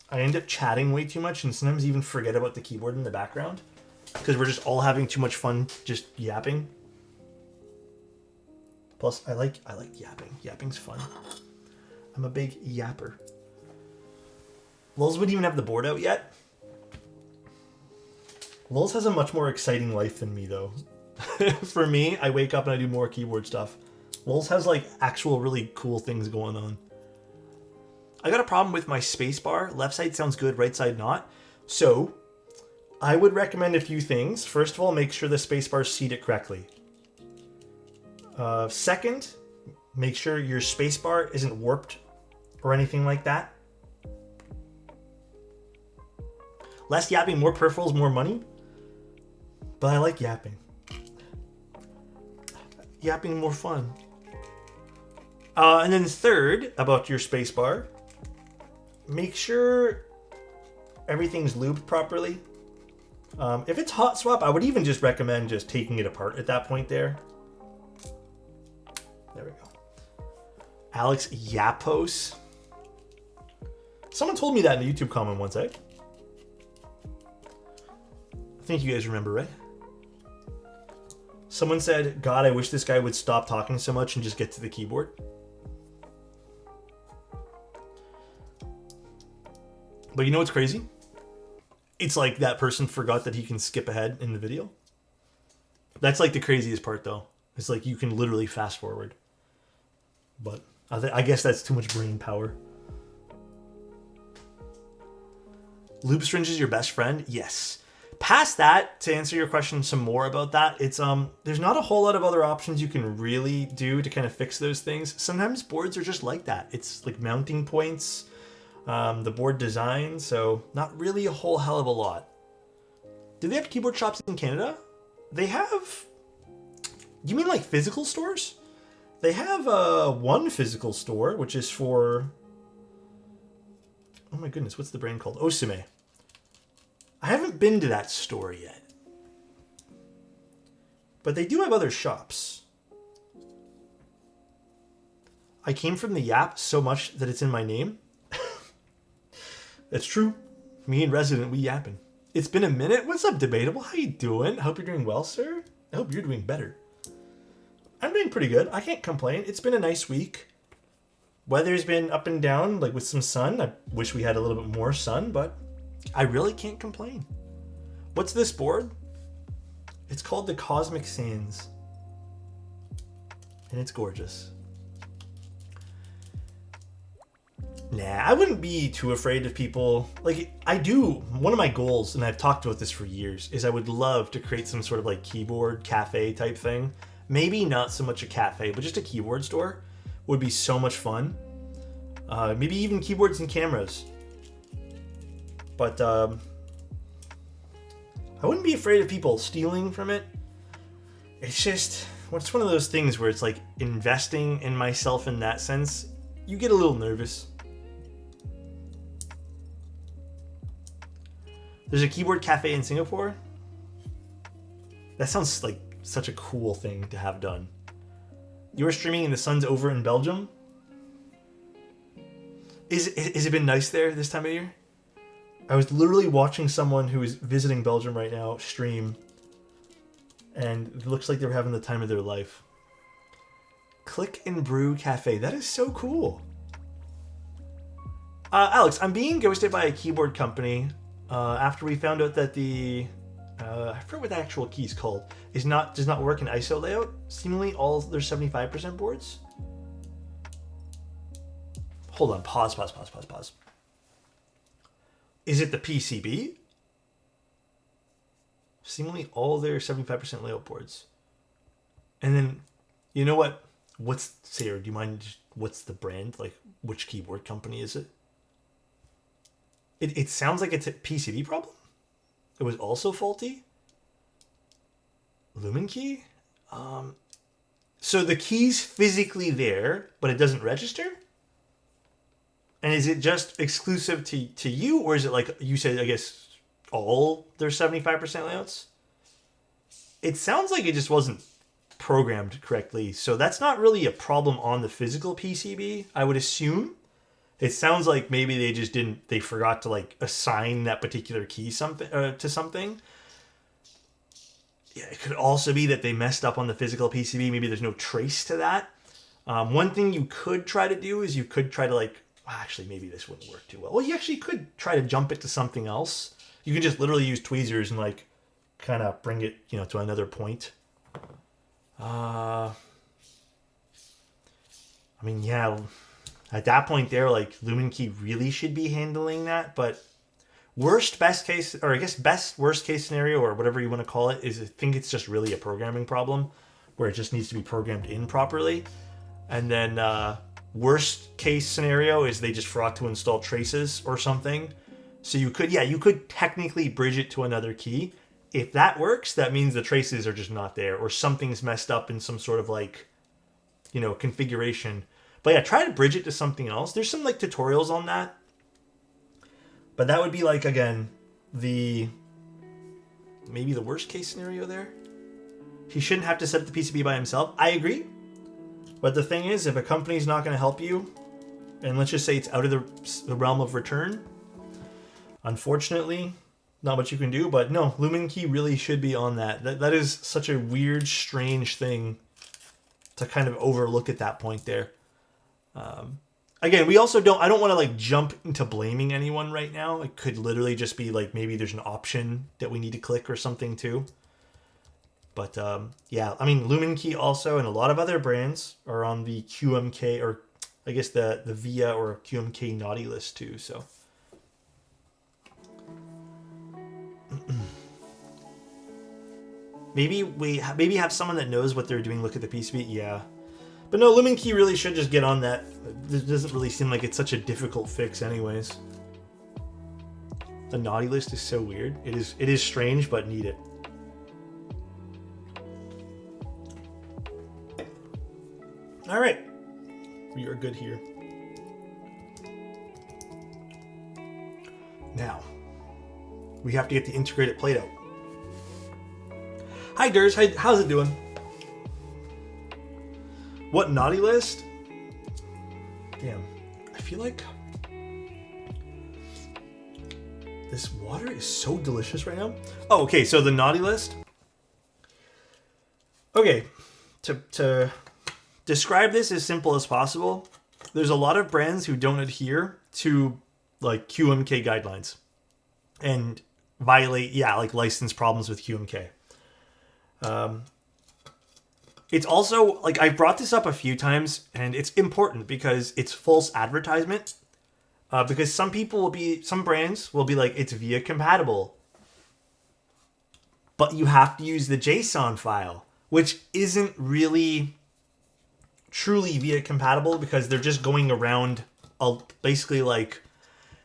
I end up chatting way too much and sometimes even forget about the keyboard in the background because we're just all having too much fun just yapping. Plus, I like yapping. Yapping's fun. I'm a big yapper. Lulz wouldn't even have the board out yet. Lulz has a much more exciting life than me, though. For me, I wake up and I do more keyboard stuff. Lulz has, like, actual really cool things going on. I got a problem with my spacebar. Left side sounds good, right side not. So, I would recommend a few things. First of all, make sure the spacebar's seated correctly. Second, make sure your spacebar isn't warped or anything like that. Less yapping, more peripherals, more money. But I like yapping. Yapping more fun. And then third, about your spacebar, make sure everything's lubed properly. If it's hot swap, I would even just recommend just taking it apart at that point there. There we go. Alex Yapos. Someone told me that in a YouTube comment once, eh? I think you guys remember, right? Someone said, God, I wish this guy would stop talking so much and just get to the keyboard. But you know what's crazy? It's like that person forgot that he can skip ahead in the video. That's like the craziest part, though. It's like you can literally fast forward. But I guess that's too much brain power. Lube syringe is your best friend? Yes. Past that, to answer your question some more about that, it's there's not a whole lot of other options you can really do to kind of fix those things. Sometimes boards are just like that. It's like mounting points, the board design, so not really a whole hell of a lot. Do they have keyboard shops in Canada? They have... You mean like physical stores? They have one physical store, which is for... Oh my goodness, what's the brand called? Osume. I haven't been to that store yet. But they do have other shops. I came from the Yap so much that it's in my name. That's true. Me and Resident, we yapping. It's been a minute. What's up, Debatable? How you doing? I hope you're doing well, sir. I hope you're doing better. I'm doing pretty good. I can't complain. It's been a nice week. Weather's been up and down, like with some sun. I wish we had a little bit more sun, but I really can't complain. What's this board? It's called the Cosmic Sands. And it's gorgeous. Nah, I wouldn't be too afraid of people. Like, I do. One of my goals, and I've talked about this for years, is I would love to create some sort of like keyboard cafe type thing. Maybe not so much a cafe, but just a keyboard store would be so much fun. Maybe even keyboards and cameras. But I wouldn't be afraid of people stealing from it. It's just, it's one of those things where it's like investing in myself in that sense. You get a little nervous. There's a keyboard cafe in Singapore. That sounds like such a cool thing to have done. You were streaming and the sun's over in Belgium. Is it been nice there this time of year? I was literally watching someone who is visiting Belgium right now stream, and it looks like they were having the time of their life. Click and Brew Cafe. That is so cool. Alex, I'm being ghosted by a keyboard company after we found out that the I forget what the actual key is called does not work in ISO layout. Seemingly all their 75% boards. Hold on, pause. Is it the PCB? Seemingly all their 75% layout boards. And then, you know what? Sarah, do you mind, what's the brand? Like, which keyboard company is it? It sounds like it's a PCB problem. It was also faulty. Lumen key? So the key's physically there, but it doesn't register? And is it just exclusive to you, or is it like you said, I guess, all their 75% layouts? It sounds like it just wasn't programmed correctly. So that's not really a problem on the physical PCB, I would assume. It sounds like maybe they forgot to like assign that particular key to something. Yeah, it could also be that they messed up on the physical PCB. Maybe there's no trace to that. One thing you could try to do is you could try to like, actually maybe this wouldn't work too well. Well, you actually could try to jump it to something else. You can just literally use tweezers and like kind of bring it, to another point. I mean, yeah, at that point there, like Lumen Key really should be handling that, but worst case scenario, or whatever you want to call it, is I think it's just really a programming problem where it just needs to be programmed in properly. And then worst case scenario is they just forgot to install traces or something. So you could technically bridge it to another key. If that works, that means the traces are just not there, or something's messed up in some sort of like, configuration. But yeah, try to bridge it to something else. There's some like tutorials on that. But that would be like, again, maybe the worst case scenario there. He shouldn't have to set up the PCB by himself. I agree. But the thing is, if a company's not going to help you, and let's just say it's out of the realm of return, unfortunately, not much you can do. But no, Lumen Key really should be on that. That is such a weird, strange thing to kind of overlook at that point there. Again, I don't want to like jump into blaming anyone right now. It could literally just be like, maybe there's an option that we need to click or something too. But yeah, I mean, Lumen Key also and a lot of other brands are on the QMK, or I guess the VIA or QMK naughty list too. So maybe have someone that knows what they're doing look at the PCB. Yeah. But no, Lumen Key really should just get on that. It doesn't really seem like it's such a difficult fix anyways. The naughty list is so weird. It is strange, but need it. All right. We are good here. Now, we have to get the integrated plate out. Hi, Durs. How's it doing? What naughty list? Damn, I feel like this water is so delicious right now. Oh, okay, so the naughty list. Okay, to describe this as simple as possible, there's a lot of brands who don't adhere to like QMK guidelines and violate, like license problems with QMK. It's also, like, I brought this up a few times, and it's important because it's false advertisement. Because some brands will be like, it's VIA compatible. But you have to use the JSON file, which isn't really truly VIA compatible because they're just going around basically like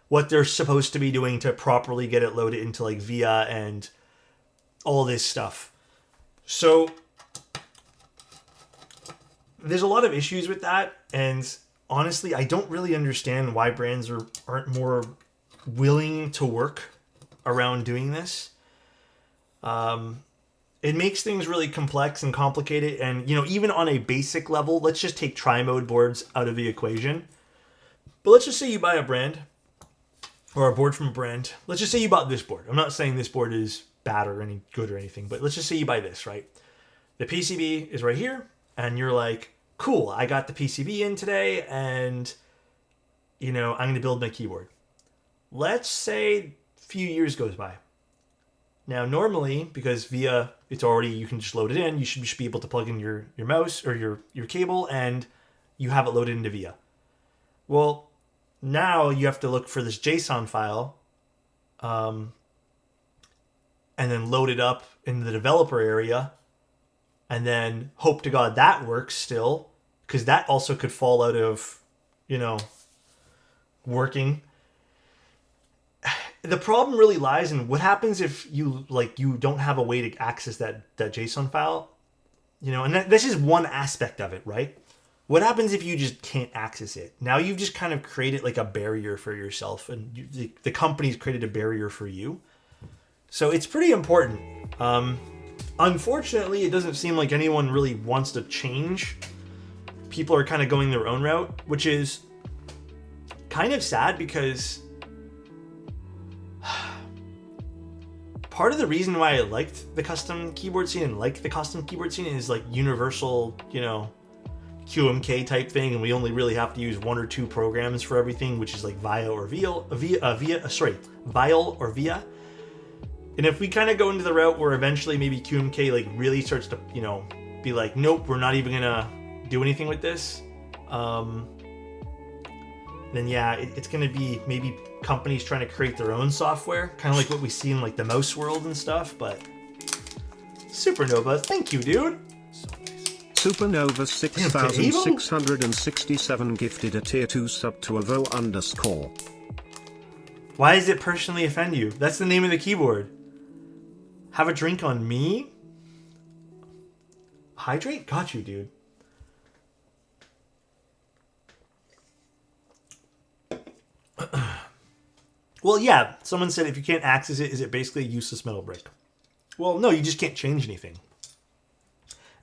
what they're supposed to be doing to properly get it loaded into like VIA and all this stuff. So there's a lot of issues with that, and honestly, I don't really understand why brands aren't more willing to work around doing this. It makes things really complex and complicated, and even on a basic level, let's just take tri-mode boards out of the equation. But let's just say you buy a brand, or a board from a brand. Let's just say you bought this board. I'm not saying this board is bad or any good or anything, but let's just say you buy this, right? The PCB is right here. And you're like, cool, I got the PCB in today, and, I'm going to build my keyboard. Let's say a few years goes by. Now, normally, because VIA, it's already, you can just load it in, you should be able to plug in your mouse or your cable, and you have it loaded into VIA. Well, now you have to look for this JSON file, and then load it up in the developer area, and then hope to God that works still, because that also could fall out of, working. The problem really lies in what happens if you don't have a way to access that JSON file, and this is one aspect of it, right? What happens if you just can't access it? Now you've just kind of created like a barrier for yourself, and the company's created a barrier for you. So it's pretty important. Unfortunately, it doesn't seem like anyone really wants to change. People are kind of going their own route, which is kind of sad because part of the reason why I liked the custom keyboard scene is like universal, QMK type thing, and we only really have to use one or two programs for everything, which is like Vial or VIA. And if we kind of go into the route where eventually maybe QMK like really starts to, be like, nope, we're not even gonna do anything with this, then yeah, it's gonna be maybe companies trying to create their own software, kind of like what we see in like the mouse world and stuff. But Supernova, thank you, dude. Supernova 6667 gifted a tier 2 sub to avo_. Why does it personally offend you? That's the name of the keyboard. Have a drink on me? Hydrate? Got you, dude. Well, yeah, someone said if you can't access it, is it basically a useless metal brick? Well, no, you just can't change anything.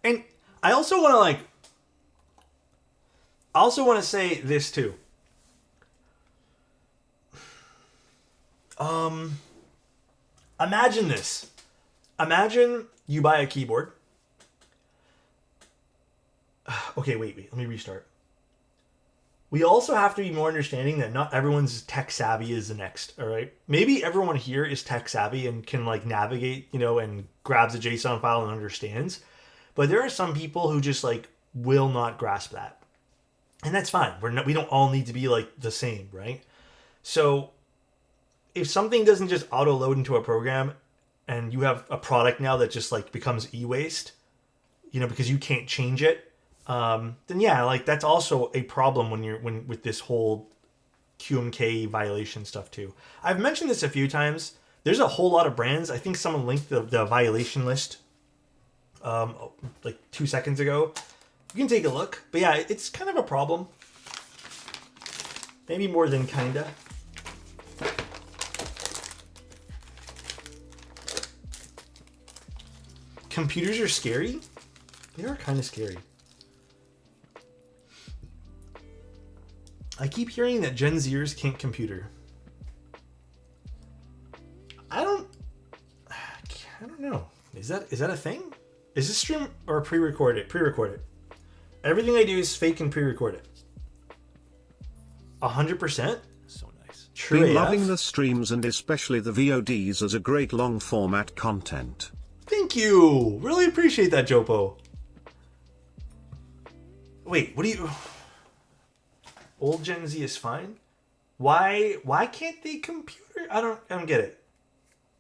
And I also want to say this too. Imagine this. Imagine you buy a keyboard. Okay, wait, let me restart. We also have to be more understanding that not everyone's tech savvy is the next, all right? Maybe everyone here is tech savvy and can like navigate, and grabs a JSON file and understands. But there are some people who just like will not grasp that. And that's fine. We don't all need to be like the same, right? So if something doesn't just auto load into a program and you have a product now that just like becomes e-waste, because you can't change it, then yeah, like that's also a problem when with this whole QMK violation stuff too. I've mentioned this a few times. There's a whole lot of brands. I think someone linked the violation list like 2 seconds ago. You can take a look. But yeah, it's kind of a problem. Maybe more than kinda. Computers are scary? They are kind of scary. I keep hearing that Gen Zers can't computer. I don't know. Is that a thing? Is this stream or pre-record it? Pre-record it. Everything I do is fake and pre-record it. 100%? So nice. True. Been loving the streams and especially the VODs as a great long format content. Thank you. Really appreciate that, Jopo. Wait, what do you... Old Gen Z is fine? Why can't they computer? I don't get it.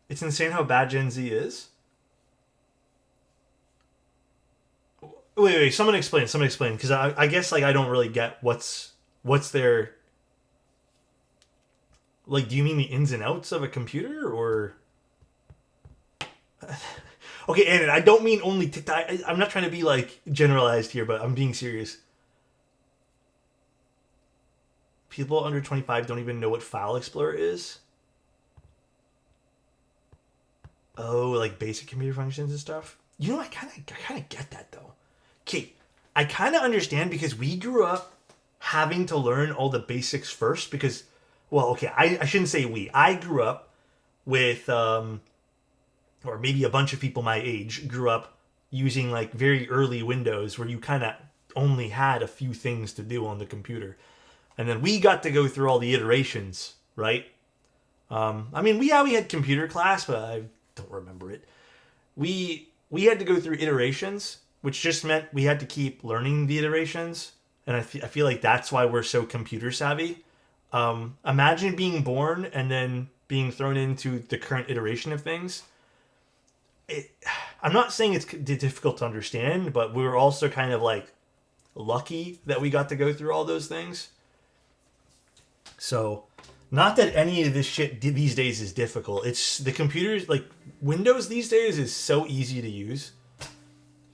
It's insane how bad Gen Z is. Wait, someone explain, because I guess like I don't really get what's their... Like, do you mean the ins and outs of a computer, or... Okay, and I don't mean only TikTok. I'm not trying to be like generalized here, but I'm being serious. People under 25 don't even know what File Explorer is. Oh, like basic computer functions and stuff. I kind of get that though. Okay, I kind of understand because we grew up having to learn all the basics first. Because, well, okay, I shouldn't say we. I grew up with, or maybe a bunch of people my age grew up using like very early Windows, where you kind of only had a few things to do on the computer. And then we got to go through all the iterations, right? I mean, we had computer class, but I don't remember it. We had to go through iterations, which just meant we had to keep learning the iterations. And I feel like that's why we're so computer savvy. Imagine being born and then being thrown into the current iteration of things. I'm not saying it's difficult to understand, but we were also kind of like lucky that we got to go through all those things. So, not that any of this shit these days is difficult. It's the computers, like Windows these days is so easy to use.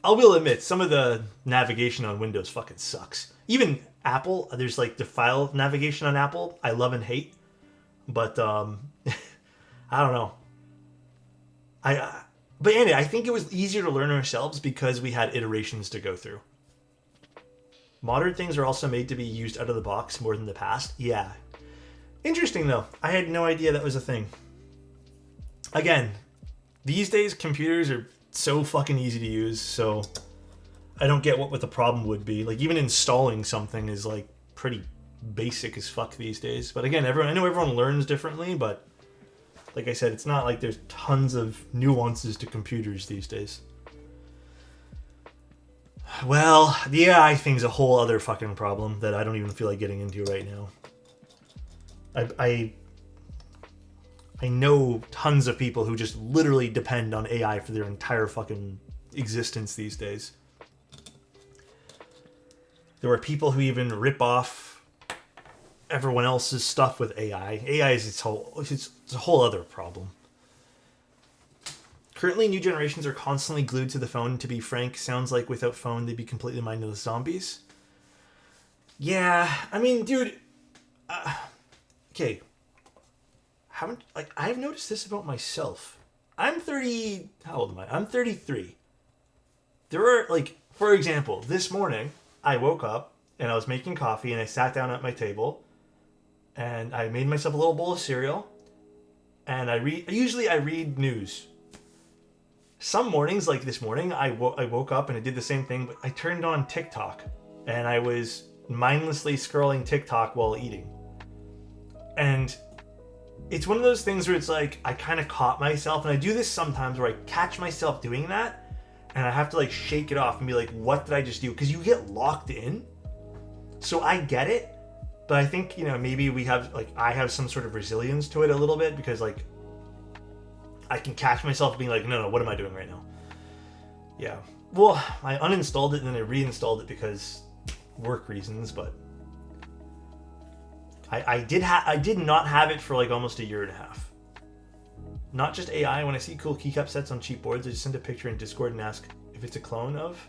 I will admit, some of the navigation on Windows fucking sucks. Even Apple, there's like the file navigation on Apple, I love and hate. But, I don't know. But anyway, I think it was easier to learn ourselves because we had iterations to go through. Modern things are also made to be used out of the box more than the past. Yeah. Interesting, though. I had no idea that was a thing. Again, these days, computers are so fucking easy to use, so I don't get what the problem would be. Like, even installing something is, like, pretty basic as fuck these days. But again, I know everyone learns differently, but like I said, it's not like there's tons of nuances to computers these days. Well, the AI thing's a whole other fucking problem that I don't even feel like getting into right now. I know tons of people who just literally depend on AI for their entire fucking existence these days. There are people who even rip off everyone else's stuff with AI. AI is it's a whole other problem. Currently, new generations are constantly glued to the phone. To be frank, sounds like without phone, they'd be completely mindless zombies. Yeah, I mean, dude. Okay. I've noticed this about myself. I'm 30. How old am I? I'm 33. There are, like, for example, this morning, I woke up and I was making coffee and I sat down at my table and I made myself a little bowl of cereal and I read news. Some mornings, like this morning, I woke up and I did the same thing, but I turned on TikTok and I was mindlessly scrolling TikTok while eating. And it's one of those things where it's like, I kind of caught myself, and I do this sometimes where I catch myself doing that, and I have to like shake it off and be like, what did I just do? Because you get locked in. So I get it, but I think, maybe I have some sort of resilience to it a little bit, because like, I can catch myself being like, no, what am I doing right now? Yeah. Well, I uninstalled it and then I reinstalled it because work reasons, but I did not have it for like almost a year and a half. Not just AI. When I see cool keycap sets on cheap boards, I just send a picture in Discord and ask if it's a clone of.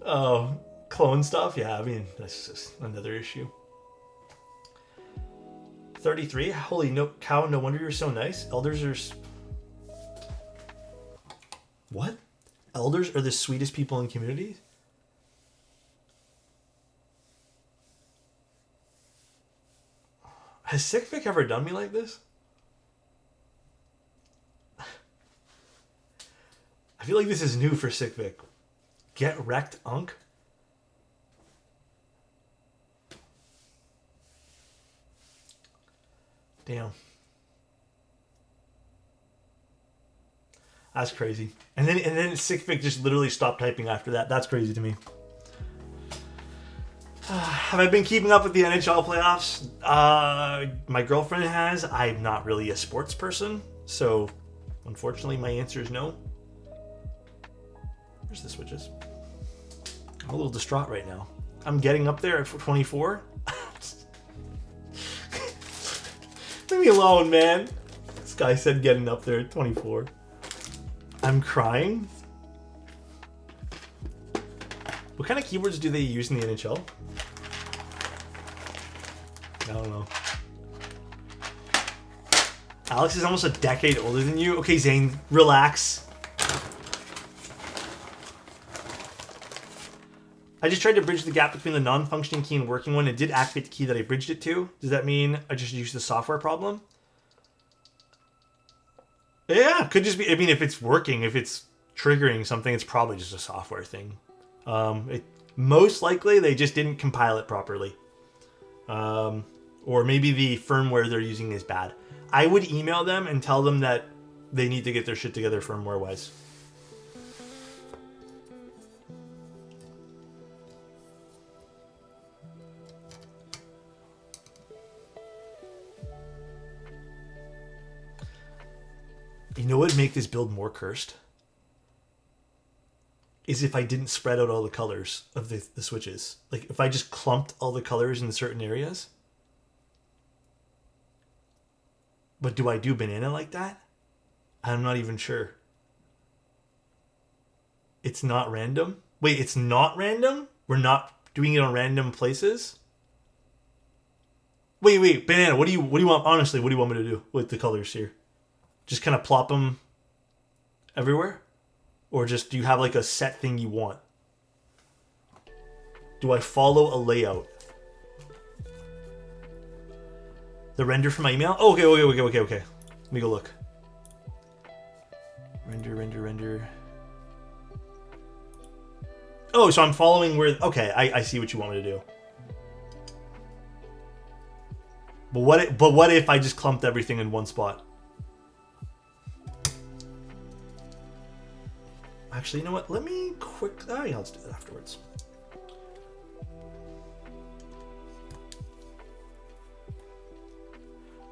Oh, clone stuff? Yeah, I mean, that's just another issue. 33? Holy cow, no wonder you're so nice. Elders are... What? Elders are the sweetest people in communities? Has Sickvic ever done me like this? I feel like this is new for Sickvic. Get wrecked, Unk? Damn. That's crazy. And then Sickvic just literally stopped typing after that. That's crazy to me. Have I been keeping up with the NHL playoffs? My girlfriend has. I'm not really a sports person, so unfortunately my answer is no. Where's the switches? I'm a little distraught right now. I'm getting up there at 24. Leave me alone, man. This guy said getting up there at 24. I'm crying. What kind of keywords do they use in the NHL? I don't know. Alex is almost a decade older than you. Okay, Zane, relax. I just tried to bridge the gap between the non-functioning key and working one. It did activate the key that I bridged it to. Does that mean I just used the software problem? Yeah, could just be. I mean, if it's working, if it's triggering something, it's probably just a software thing. Most likely they just didn't compile it properly. Or maybe the firmware they're using is bad. I would email them and tell them that they need to get their shit together firmware-wise. You know what would make this build more cursed? Is if I didn't spread out all the colors of the switches. Like, if I just clumped all the colors in certain areas. But do I do banana like that? I'm not even sure. It's not random? Wait, it's not random? We're not doing it on random places? Wait, banana, what do you want, honestly, what do you want me to do with the colors here? Just kind of plop them everywhere? Or just do you have like a set thing you want? Do I follow a layout? The render for my email? Oh, okay. Let me go look. Render. Oh, so I'm following where... Okay, I see what you want me to do. But what if I just clumped everything in one spot? Actually, you know what? Let me quick... Oh, yeah, let's do that afterwards.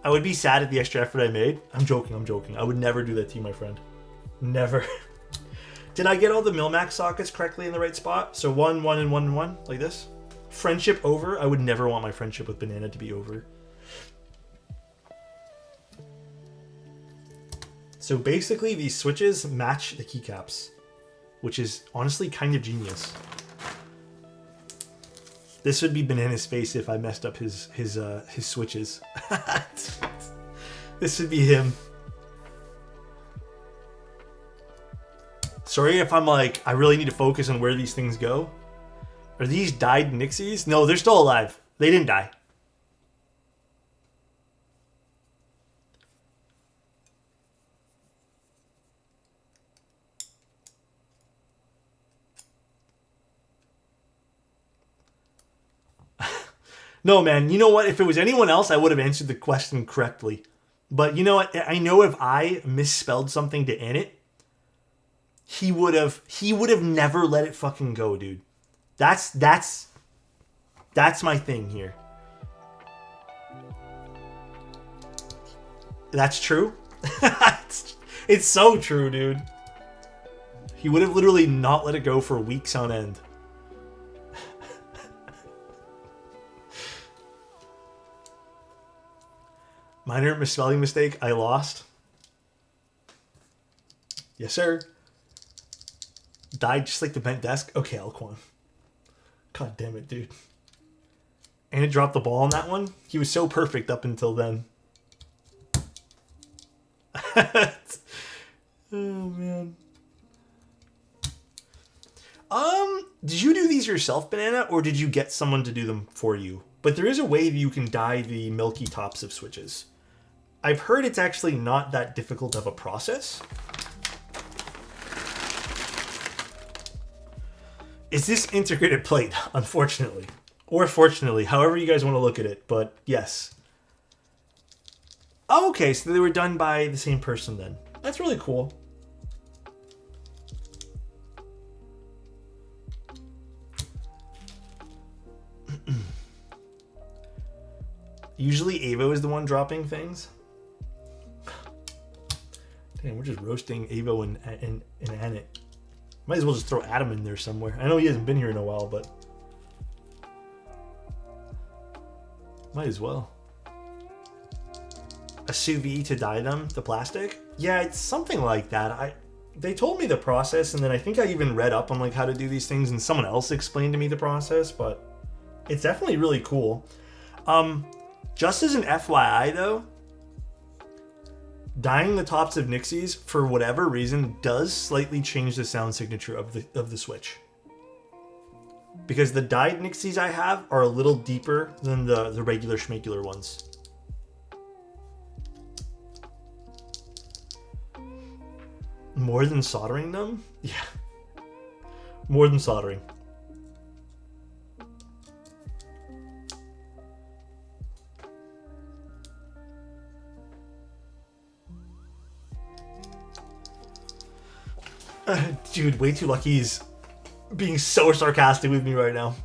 I would be sad at the extra effort I made. I'm joking. I would never do that to you, my friend. Never. Did I get all the Milmax sockets correctly in the right spot? So 1, 1, and 1, and 1, like this? Friendship over? I would never want my friendship with Banana to be over. So basically, these switches match the keycaps, which is honestly kind of genius. This would be Banana's face if I messed up his switches. This would be him. Sorry if I'm like, I really need to focus on where these things go. Are these died Nixies? No, they're still alive. They didn't die. No, man, you know what? If it was anyone else, I would have answered the question correctly. But you know what? I know if I misspelled something to Annette, he would have never let it fucking go, dude. That's my thing here. That's true. It's so true, dude. He would have literally not let it go for weeks on end. Minor misspelling mistake. I lost. Yes, sir. Died just like the bent desk. Okay, Alquan. God damn it, dude. And it dropped the ball on that one. He was so perfect up until then. Oh, man. Did you do these yourself, Banana, or did you get someone to do them for you? But there is a way that you can dye the milky tops of switches. I've heard it's actually not that difficult of a process. Is this integrated plate? Unfortunately. Or fortunately, however you guys want to look at it, but yes. Oh, okay, so they were done by the same person then. That's really cool. Usually Avo is the one dropping things. Damn, we're just roasting Avo and Annette. Might as well just throw Adam in there somewhere. I know he hasn't been here in a while, but might as well. A sous vide to dye them, the plastic? Yeah, it's something like that. They told me the process, and then I think I even read up on like how to do these things, and someone else explained to me the process, but it's definitely really cool. Just as an FYI though, dyeing the tops of Nixies, for whatever reason, does slightly change the sound signature of the Switch. Because the dyed Nixies I have are a little deeper than the regular schmacular ones. More than soldering them? Yeah. More than soldering. Dude, way too lucky is being so sarcastic with me right now.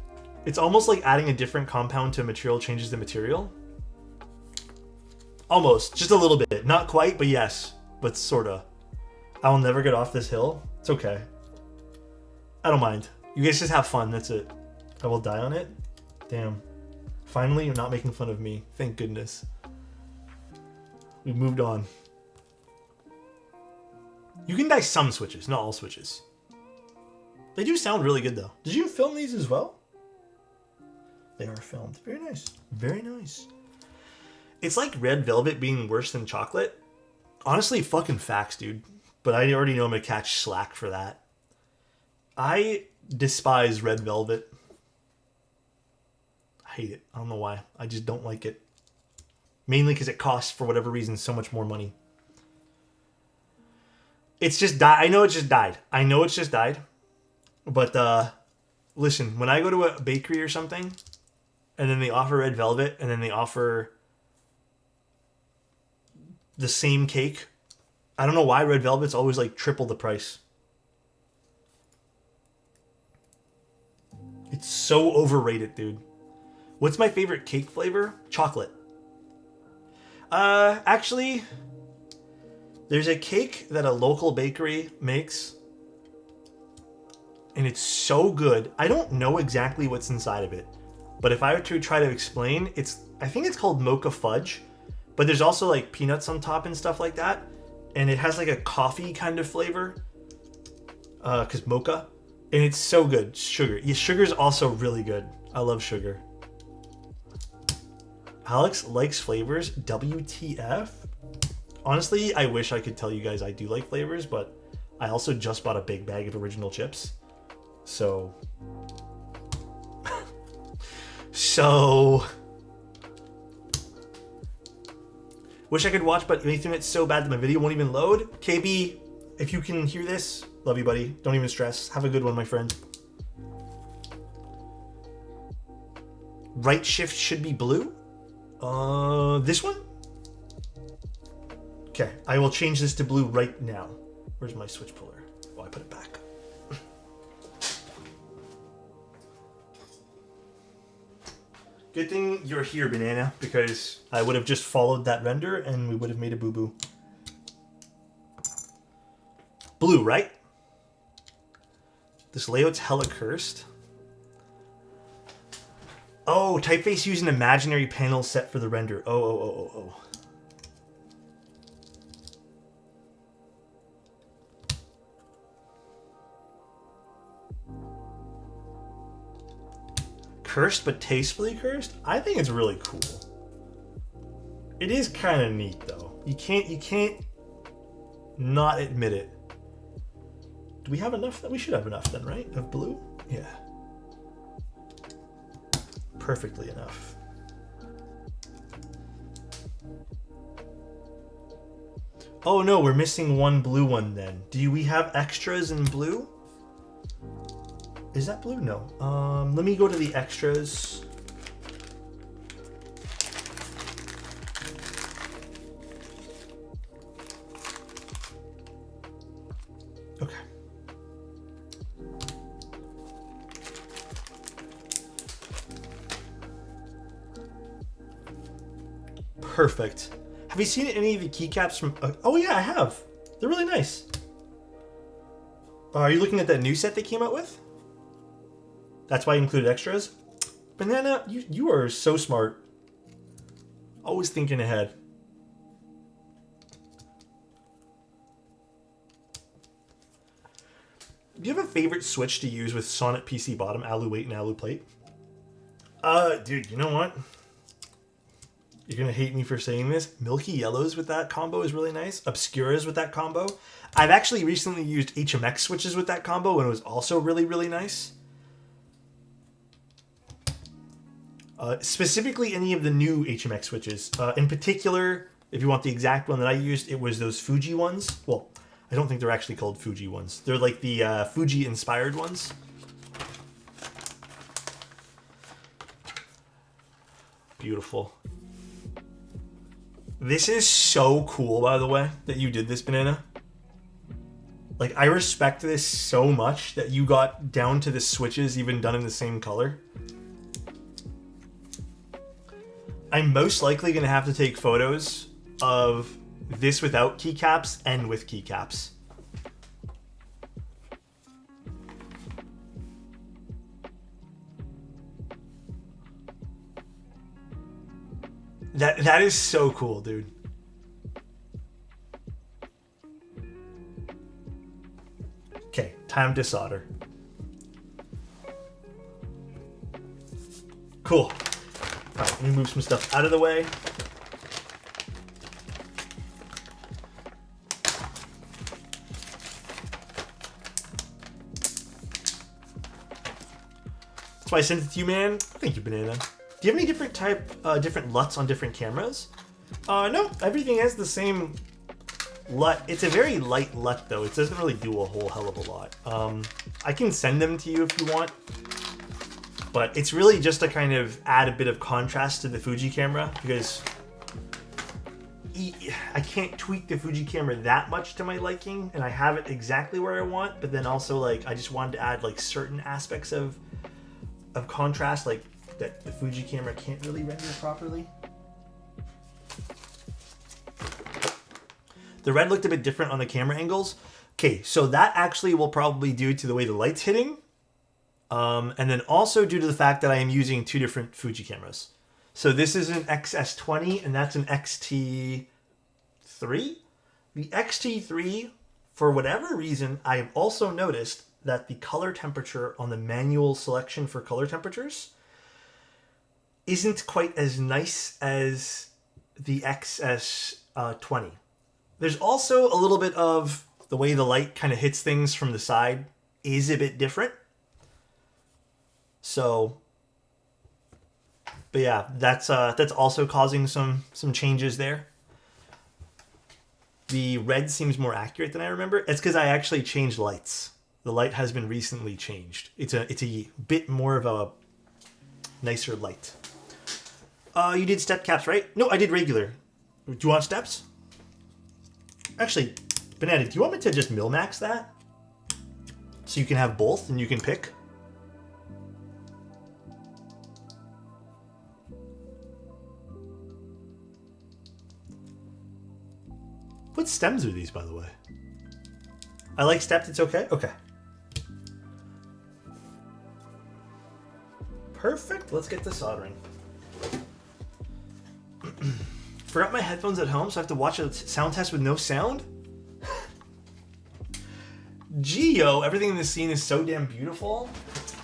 It's almost like adding a different compound to a material changes the material. Almost. Just a little bit. Not quite, but yes. But sorta. I'll never get off this hill. It's okay. I don't mind. You guys just have fun. That's it. I will die on it. Damn. Finally, you're not making fun of me. Thank goodness. We moved on. You can die some switches, not all switches. They do sound really good, though. Did you film these as well? They are filmed. Very nice. Very nice. It's like red velvet being worse than chocolate. Honestly, fucking facts, dude. But I already know I'm going to catch slack for that. I despise red velvet. I hate it. I don't know why. I just don't like it. Mainly because it costs, for whatever reason, so much more money. It's just died. I know it just died. I know it's just died. But listen, when I go to a bakery or something, and then they offer red velvet, and then they offer the same cake, I don't know why red velvet's always like triple the price. It's so overrated, dude. What's my favorite cake flavor? Chocolate. Actually, there's a cake that a local bakery makes, and it's so good. I don't know exactly what's inside of it, but if I were to try to explain, I think it's called mocha fudge, but there's also like peanuts on top and stuff like that, and it has like a coffee kind of flavor, because mocha, and it's so good. Sugar. Yeah, sugar's also really good. I love sugar. Alex likes flavors. WTF? Honestly, I wish I could tell you guys I do like flavors, but I also just bought a big bag of original chips. So... Wish I could watch, but it's so bad that my video won't even load. KB, if you can hear this, love you, buddy. Don't even stress. Have a good one, my friend. Right shift should be blue? This one? Okay, I will change this to blue right now. Where's my switch puller? Oh, I put it back. Good thing you're here, Banana, because I would have just followed that render and we would have made a boo-boo. Blue, right? This layout's hella cursed. Oh, typeface use an imaginary panel set for the render. Oh. Cursed but tastefully cursed? I think it's really cool. It is kind of neat though. You can't not admit it. Do we have enough? We should have enough then, right? Of blue? Yeah. Perfectly enough. Oh no, we're missing one blue one then. Do we have extras in blue? Is that blue? No. Let me go to the extras. Okay. Perfect. Have you seen any of the keycaps from... oh yeah, I have. They're really nice. Are you looking at that new set they came out with? That's why I included extras? Banana, you are so smart. Always thinking ahead. Do you have a favorite switch to use with Sonnet PC bottom, alu weight, and alu plate? Dude, you know what? You're gonna hate me for saying this. Milky Yellows with that combo is really nice. Obscuras with that combo. I've actually recently used HMX switches with that combo, and it was also really, really nice. Specifically any of the new HMX switches. In particular, if you want the exact one that I used, it was those Fuji ones. Well, I don't think they're actually called Fuji ones. They're like the Fuji-inspired ones. Beautiful. This is so cool, by the way, that you did this, Banana. Like, I respect this so much that you got down to the switches even done in the same color. I'm most likely going to have to take photos of this without keycaps and with keycaps. That is so cool, dude. Okay, time to solder. Cool. Alright, let me move some stuff out of the way. That's why I sent it to you, man. Thank you, Banana. Do you have any different LUTs on different cameras? No, everything has the same LUT. It's a very light LUT, though. It doesn't really do a whole hell of a lot. I can send them to you if you want. But it's really just to kind of add a bit of contrast to the Fuji camera, because I can't tweak the Fuji camera that much to my liking, and I have it exactly where I want, but then also, like, I just wanted to add, like, certain aspects of contrast, like, that the Fuji camera can't really render properly. The red looked a bit different on the camera angles. Okay, so that actually will probably due to the way the light's hitting. And then also due to the fact that I am using two different Fuji cameras. So this is an XS20 and that's an XT3. The XT3, for whatever reason, I have also noticed that the color temperature on the manual selection for color temperatures isn't quite as nice as the XS20. There's also a little bit of the way the light kind of hits things from the side is a bit different. So, but yeah, that's also causing some changes there. The red seems more accurate than I remember. It's because I actually changed lights. The light has been recently changed. It's a bit more of a nicer light. You did step caps, right? No, I did regular. Do you want steps? Actually, Banana, do you want me to just mil-max that? So you can have both and you can pick? What stems are these, by the way? I like stepped, it's okay? Okay. Perfect, let's get to soldering. Forgot my headphones at home, so I have to watch a sound test with no sound? Geo, everything in this scene is so damn beautiful.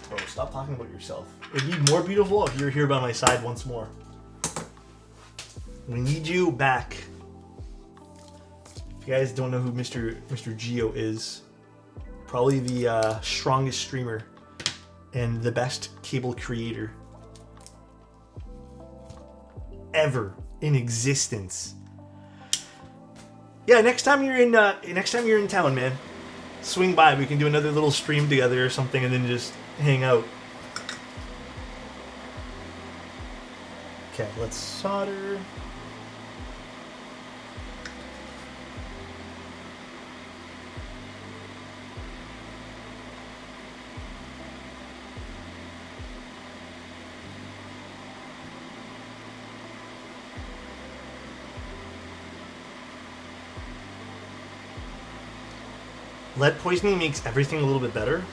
Bro, stop talking about yourself. It'd be more beautiful if you're here by my side once more. We need you back. If you guys don't know who Mr. Geo is, probably the strongest streamer and the best cable creator ever in existence. Yeah, next time you're in town, man, swing by. We can do another little stream together or something, and then just hang out. Okay, let's solder. Lead poisoning makes everything a little bit better.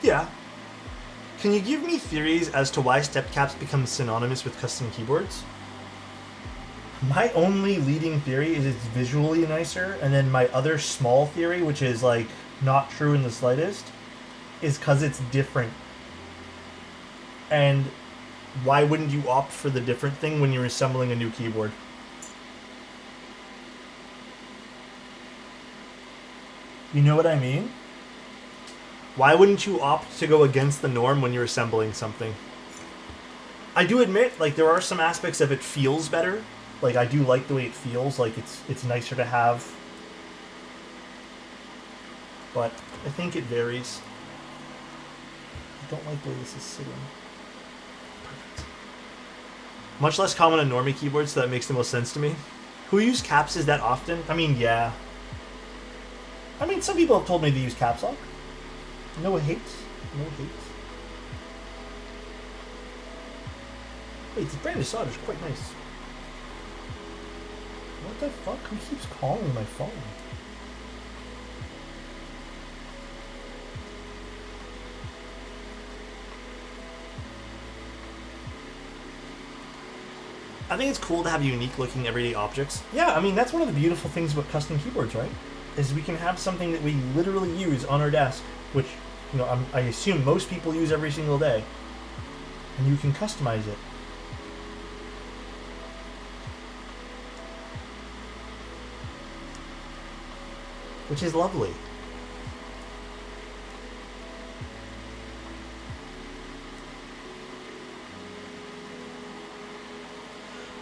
Yeah. Can you give me theories as to why step caps become synonymous with custom keyboards? My only leading theory is it's visually nicer, and then my other small theory, which is like not true in the slightest, is because it's different. And why wouldn't you opt for the different thing when you're assembling a new keyboard? You know what I mean? Why wouldn't you opt to go against the norm when you're assembling something? I do admit, like, there are some aspects of it feels better. Like, I do like the way it feels. Like, it's nicer to have. But I think it varies. I don't like the way this is sitting. Perfect. Much less common on normie keyboards, so that makes the most sense to me. Who use caps is that often? I mean, yeah. I mean, some people have told me to use caps lock. No hate. No hate. Wait, this brand of solder is quite nice. What the fuck? Who keeps calling my phone? I think it's cool to have unique looking everyday objects. Yeah, I mean, that's one of the beautiful things about custom keyboards, right? Is we can have something that we literally use on our desk, which, you know, I assume most people use every single day, and you can customize it. Which is lovely.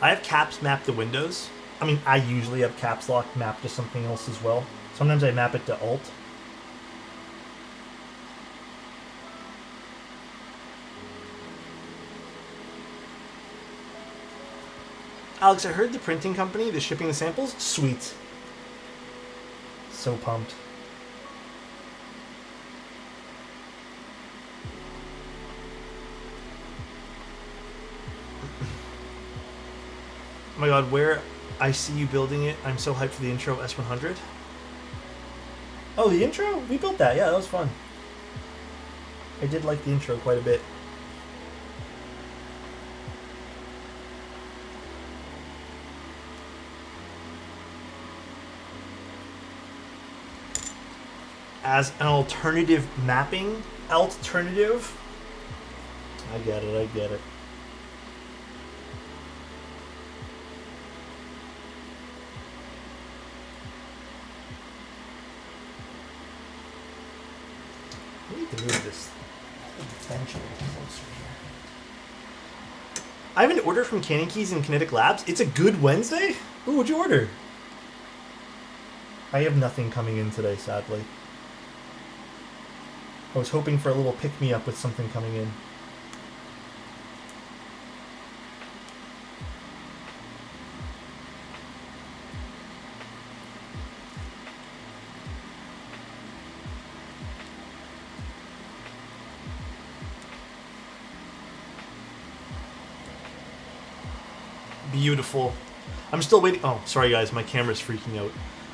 I have caps mapped to Windows. I mean, I usually have caps lock mapped to something else as well. Sometimes I map it to Alt. Alex, I heard the printing company is shipping the samples. Sweet. So pumped. Oh my god, where I see you building it, I'm so hyped for the intro S100. Oh, the intro? We built that, yeah, that was fun. I did like the intro quite a bit. As an alternative mapping, alternative. I get it, I get it. I need to move this bench a little closer here. I have an order from Cannon Keys and Kinetic Labs. It's a good Wednesday? Ooh, what'd you order? I have nothing coming in today, sadly. I was hoping for a little pick-me-up with something coming in. Beautiful. I'm still waiting. Oh, sorry guys, my camera's freaking out.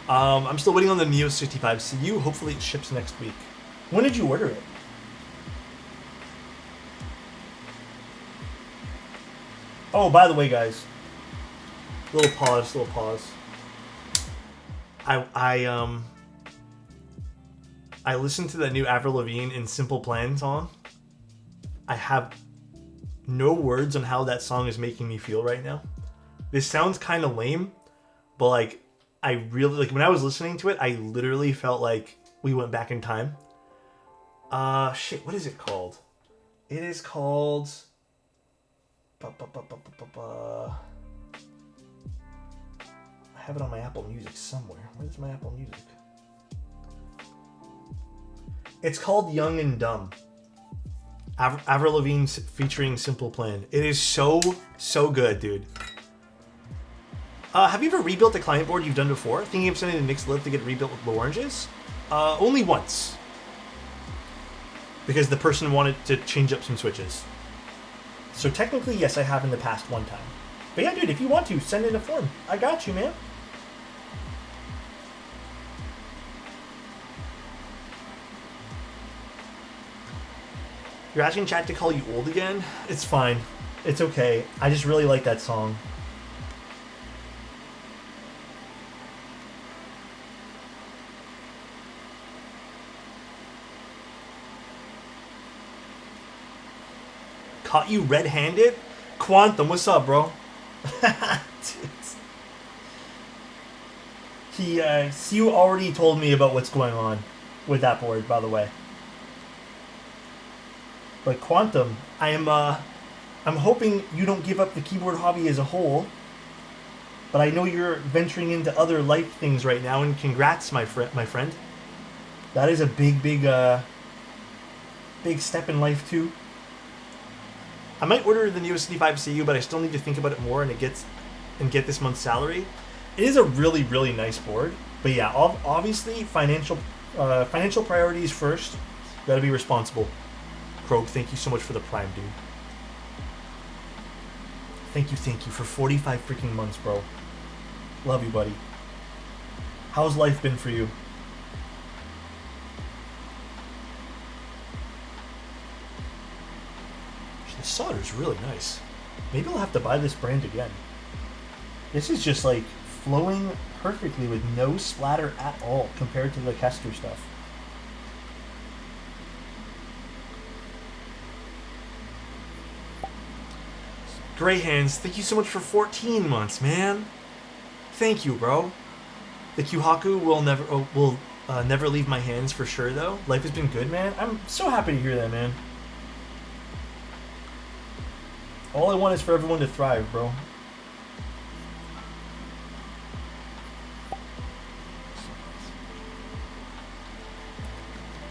I'm still waiting on the Neo 65 CU. Hopefully it ships next week. When did you order it? Oh, by the way, guys. Little pause. I listened to that new Avril Lavigne and Simple Plan song. I have no words on how that song is making me feel right now. This sounds kind of lame, but like I really like when I was listening to it, I literally felt like we went back in time. Shit, what is it called? It is called I have it on my Apple Music somewhere. Where's my Apple Music? It's called Young and Dumb. Avril Lavigne featuring Simple Plan. It is so good, dude. Have you ever rebuilt a client board you've done before? Thinking of sending to Nick's Live to get rebuilt with low oranges? Only once. Because the person wanted to change up some switches. So technically, yes, I have in the past one time. But yeah, dude, if you want to, send in a form. I got you, man. You're asking chat to call you old again? It's fine. It's okay. I just really like that song. Caught you red-handed? Quantum, what's up, bro? Siu already told me about what's going on with that board, by the way. But Quantum, I'm hoping you don't give up the keyboard hobby as a whole. But I know you're venturing into other life things right now, and congrats, my friend. That is a big step in life too. I might order the Neo 65 CU, but I still need to think about it more and get this month's salary. It is a really nice board. But yeah, obviously financial priorities first. Got to be responsible. Krog, thank you so much for the Prime, dude. Thank you for 45 freaking months, bro. Love you, buddy. How's life been for you? The solder's really nice. Maybe I'll have to buy this brand again. This is just like flowing perfectly with no splatter at all compared to the Kester stuff. Gray Hands, thank you so much for 14 months, man. Thank you, bro. The Kyuhaku will never leave my hands for sure, though. Life has been good, man. I'm so happy to hear that, man. All I want is for everyone to thrive, bro.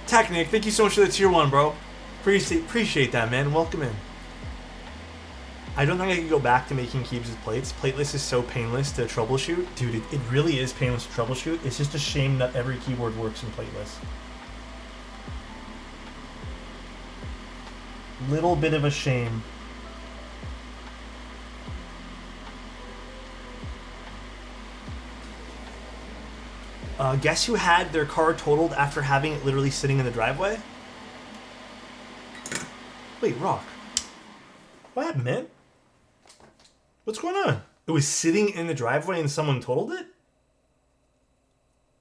Technic, thank you so much for the tier 1, bro. Appreciate that, man. Welcome in. I don't think I can go back to making cubes with plates. Plateless is so painless to troubleshoot. Dude, it really is painless to troubleshoot. It's just a shame that every keyboard works in plateless. Little bit of a shame. Guess who had their car totaled after having it literally sitting in the driveway? Wait, Rock. What happened, man? What's going on? It was sitting in the driveway and someone totaled it?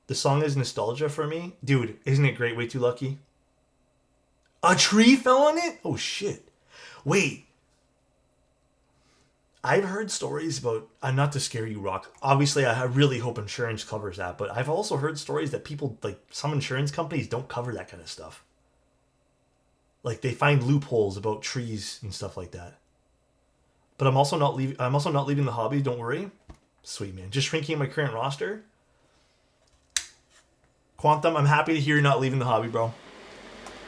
The song is nostalgia for me. Dude, isn't it great? Way Too Lucky. A tree fell on it? Oh, shit. Wait. I've heard stories about, not to scare you, Rock. Obviously, I really hope insurance covers that, but I've also heard stories that people, like, some insurance companies don't cover that kind of stuff. Like, they find loopholes about trees and stuff like that. But I'm also not leaving the hobby, don't worry. Sweet, man. Just shrinking my current roster. Quantum, I'm happy to hear you're not leaving the hobby, bro.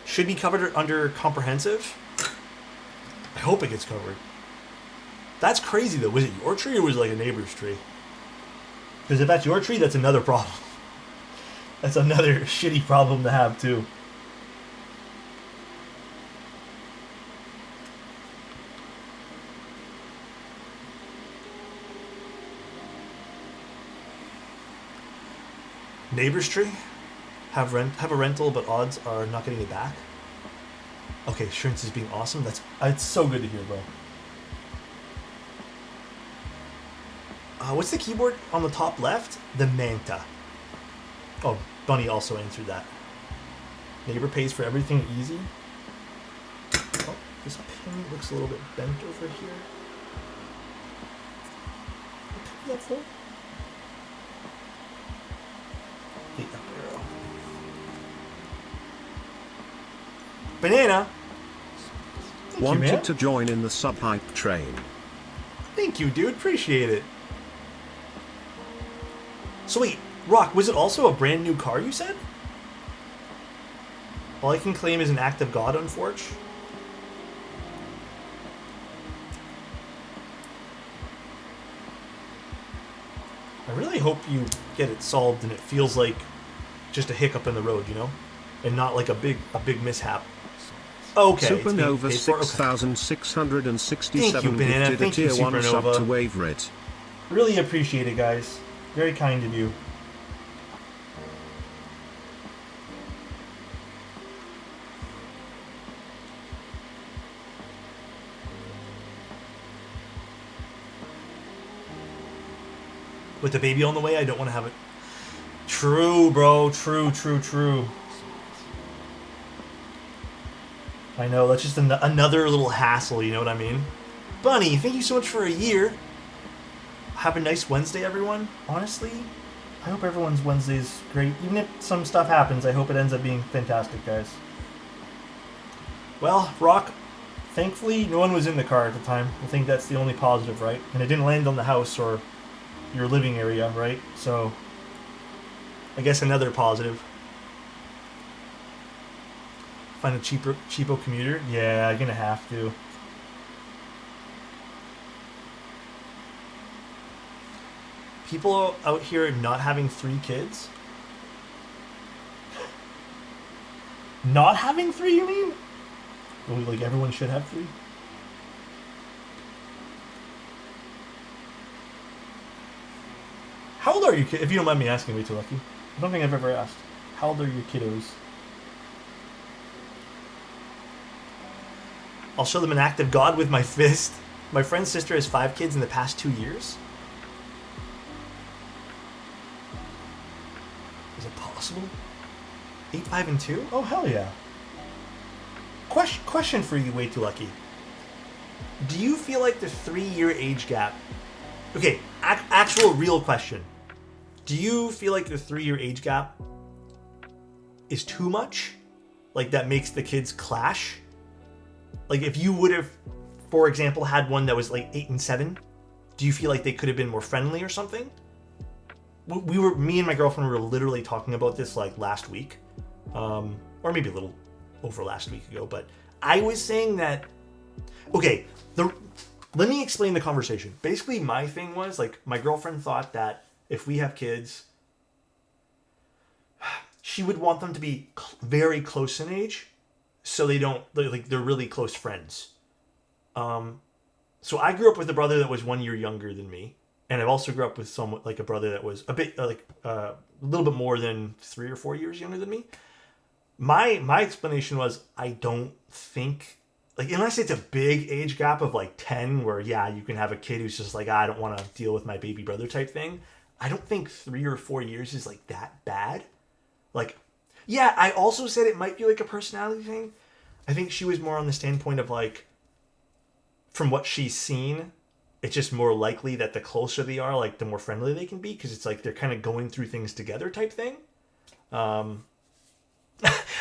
Should be covered under comprehensive. I hope it gets covered. That's crazy, though. Was it your tree or was it like a neighbor's tree? Because if that's your tree, that's another problem. That's another shitty problem to have, too. Neighbor's tree? Have a rental, but odds are not getting it back? Okay, insurance is being awesome. It's so good to hear, bro. What's the keyboard on the top left? The Manta. Oh, Bunny also answered that. Neighbor pays for everything easy. Oh, this pin looks a little bit bent over here. What pin is that for? The up arrow. Banana! Wanted to join in the sub-hype train. Thank you, dude. Appreciate it. So wait, Rock, was it also a brand new car you said? All I can claim is an act of God, unfortunately. I really hope you get it solved and it feels like just a hiccup in the road, you know? And not like a big mishap. Okay. Supernova 6667 Thank you, Banana. gifted a Thank you, tier 1 sub Supernova. to Waverit. Really appreciate it, guys. Very kind of you. With the baby on the way, I don't want to have it. True, bro. True. I know, that's just another little hassle, you know what I mean? Bunny, thank you so much for a year. Have a nice Wednesday, everyone. Honestly, I hope everyone's Wednesday's great. Even if some stuff happens, I hope it ends up being fantastic, guys. Well, Rock, thankfully, no one was in the car at the time. I think that's the only positive, right? And it didn't land on the house or your living area, right? So, I guess another positive. Find a cheapo commuter? Yeah, I'm gonna have to. people out here not having 3 kids? Not having 3, you mean? Like everyone should have 3? How old are you, if you don't mind me asking, Way Too Lucky? I don't think I've ever asked. How old are your kiddos? I'll show them an act of God with my fist. My friend's sister has 5 kids in the past 2 years. Is it possible? 8, 5, and 2? Oh, hell yeah. Question for you, Way Too Lucky. Do you feel like the 3-year age gap... Okay, actual real question. Do you feel like the 3-year age gap is too much? Like, that makes the kids clash? Like, if you would have, for example, had one that was like 8 and 7, do you feel like they could have been more friendly or something? Me and my girlfriend were literally talking about this like last week, or maybe a little over last week ago. But I was saying that, okay, let me explain the conversation. Basically, my thing was like my girlfriend thought that if we have kids, she would want them to be very close in age. So they're really close friends. So I grew up with a brother that was 1 year younger than me. And I've also grew up with a brother that was a bit, a little bit more than 3 or 4 years younger than me. My explanation was, I don't think, like, unless it's a big age gap of like 10, where, yeah, you can have a kid who's just like, I don't want to deal with my baby brother type thing. I don't think 3 or 4 years is like that bad. Like, yeah, I also said it might be like a personality thing. I think she was more on the standpoint of like, from what she's seen, it's just more likely that the closer they are, like the more friendly they can be, because it's like they're kind of going through things together type thing.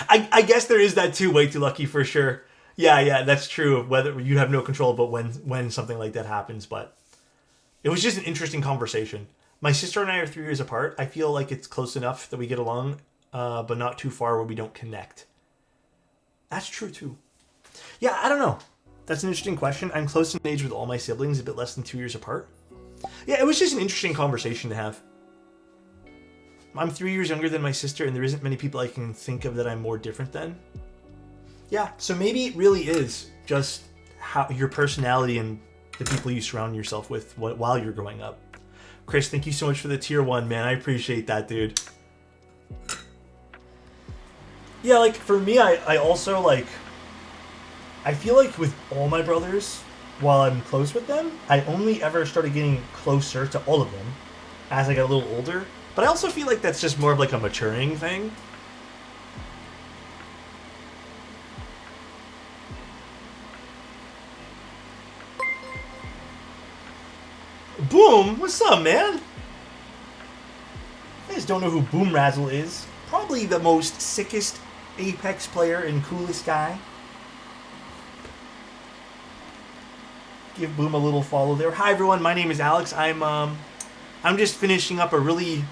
I guess there is that too. Way Too Lucky for sure. Yeah, that's true. Whether you have no control about when something like that happens, but it was just an interesting conversation. My sister and I are 3 years apart. I feel like it's close enough that we get along, but not too far where we don't connect. That's true too. Yeah, I don't know. That's an interesting question. I'm close in age with all my siblings, a bit less than 2 years apart. Yeah, it was just an interesting conversation to have. I'm 3 years younger than my sister, and there isn't many people I can think of that I'm more different than. Yeah, so maybe it really is just how your personality and the people you surround yourself with while you're growing up. Chris, thank you so much for the tier 1, man. I appreciate that, dude. Yeah, like, for me, I also, like... I feel like with all my brothers, while I'm close with them, I only ever started getting closer to all of them as I got a little older. But I also feel like that's just more of like a maturing thing. Boom! What's up, man? You guys don't know who Boom Razzle is. Probably the most sickest Apex player and coolest guy. Give Boom a little follow there. Hi everyone, my name is Alex. I'm just finishing up a really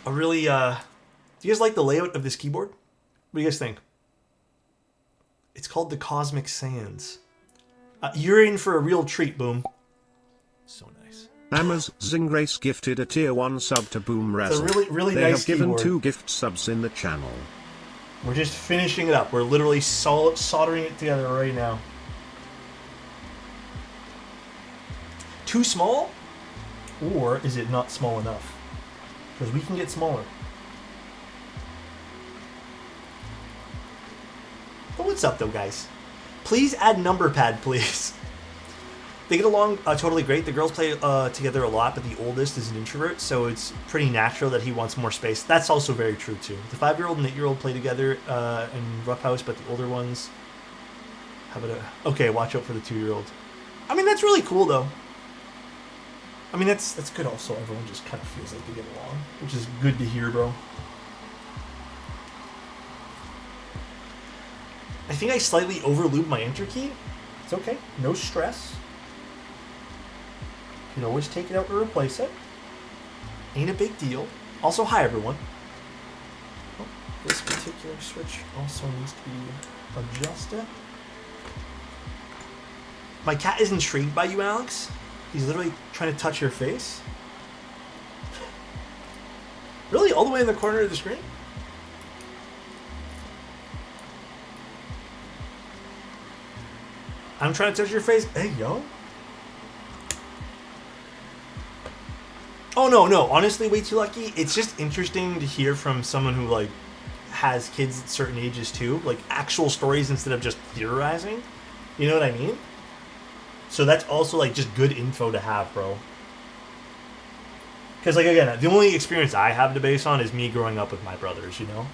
do you guys like the layout of this keyboard? What do you guys think? It's called the Cosmic Sands. You're in for a real treat, Boom. So nice. Amaz Zingrace gifted a tier 1 sub to Boom Razzle. It's a really they nice have given keyboard. 2 gift subs in the channel. We're just finishing it up. We're literally soldering it together right now. Too small? Or is it not small enough? Because we can get smaller. But what's up though, guys? Please add number pad, please. They get along totally great. The girls play together a lot, but the oldest is an introvert, so it's pretty natural that he wants more space. That's also very true too. The 5-year-old and 8-year-old play together in Rough House, but the older ones... How about okay, watch out for the 2-year-old. I mean, that's really cool though. I mean, that's good also. Everyone just kind of feels like they get along, which is good to hear, bro. I think I slightly overlubed my enter key. It's okay. No stress. You can always take it out or replace it. Ain't a big deal. Also, hi, everyone. Oh, this particular switch also needs to be adjusted. My cat is intrigued by you, Alex. He's literally trying to touch your face. Really? All the way in the corner of the screen? I'm trying to touch your face. Hey, yo. Oh, no. Honestly, way too lucky. It's just interesting to hear from someone who, like, has kids at certain ages, too. Like, actual stories instead of just theorizing. You know what I mean? So that's also, like, just good info to have, bro. Because, like, again, the only experience I have to base on is me growing up with my brothers, you know?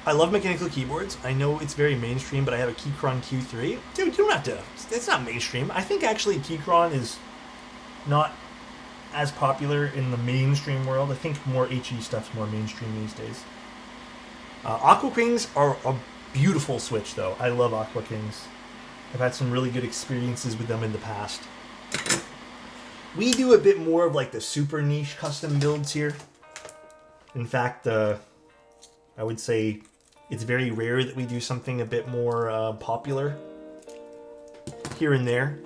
I love mechanical keyboards. I know it's very mainstream, but I have a Keychron Q3. Dude, you don't have to... It's not mainstream. I think, actually, Keychron is not as popular in the mainstream world. I think more HE stuff's more mainstream these days. Aqua Kings are a beautiful Switch, though. I love Aqua Kings. I've had some really good experiences with them in the past. We do a bit more of like the super niche custom builds here. In fact, I would say it's very rare that we do something a bit more popular here and there.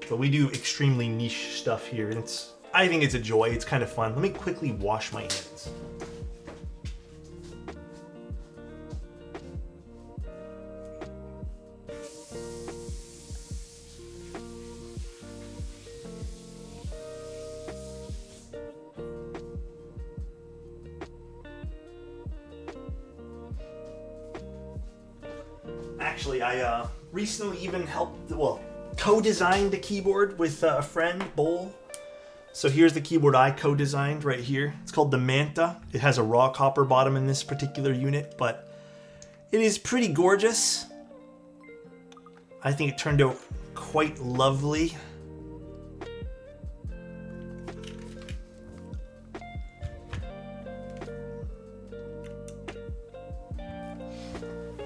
But we do extremely niche stuff here, and I think it's a joy. It's kind of fun. Let me quickly wash my hands. Actually, I recently even helped, co-designed a keyboard with a friend, Bowl. So here's the keyboard I co-designed right here. It's called the Manta. It has a raw copper bottom in this particular unit, but it is pretty gorgeous. I think it turned out quite lovely.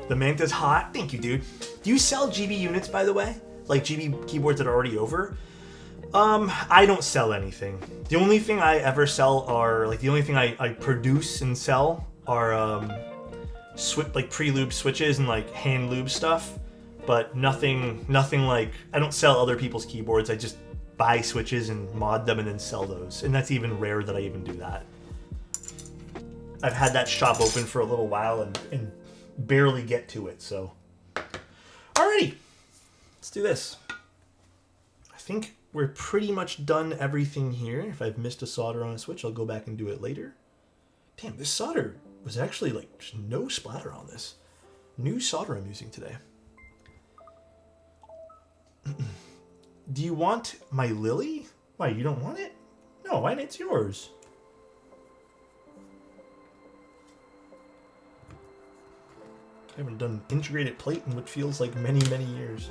The Manta's hot. Thank you, dude. Do you sell GB units, by the way? Like GB keyboards that are already over? I don't sell anything. The only thing I ever sell are, like, the only thing I produce and sell are, like, pre-lube switches and, like, hand lube stuff. But nothing like, I don't sell other people's keyboards. I just buy switches and mod them and then sell those. And that's even rare that I even do that. I've had that shop open for a little while and barely get to it, so. Alrighty. Let's do this. I think we're pretty much done everything here. If I've missed a solder on a switch, I'll go back and do it later. Damn, this solder was actually, like, there's no splatter on this. New solder I'm using today. Do you want my lily? Why, you don't want it? No, why, it's yours. I haven't done integrated plate in what feels like many, many years.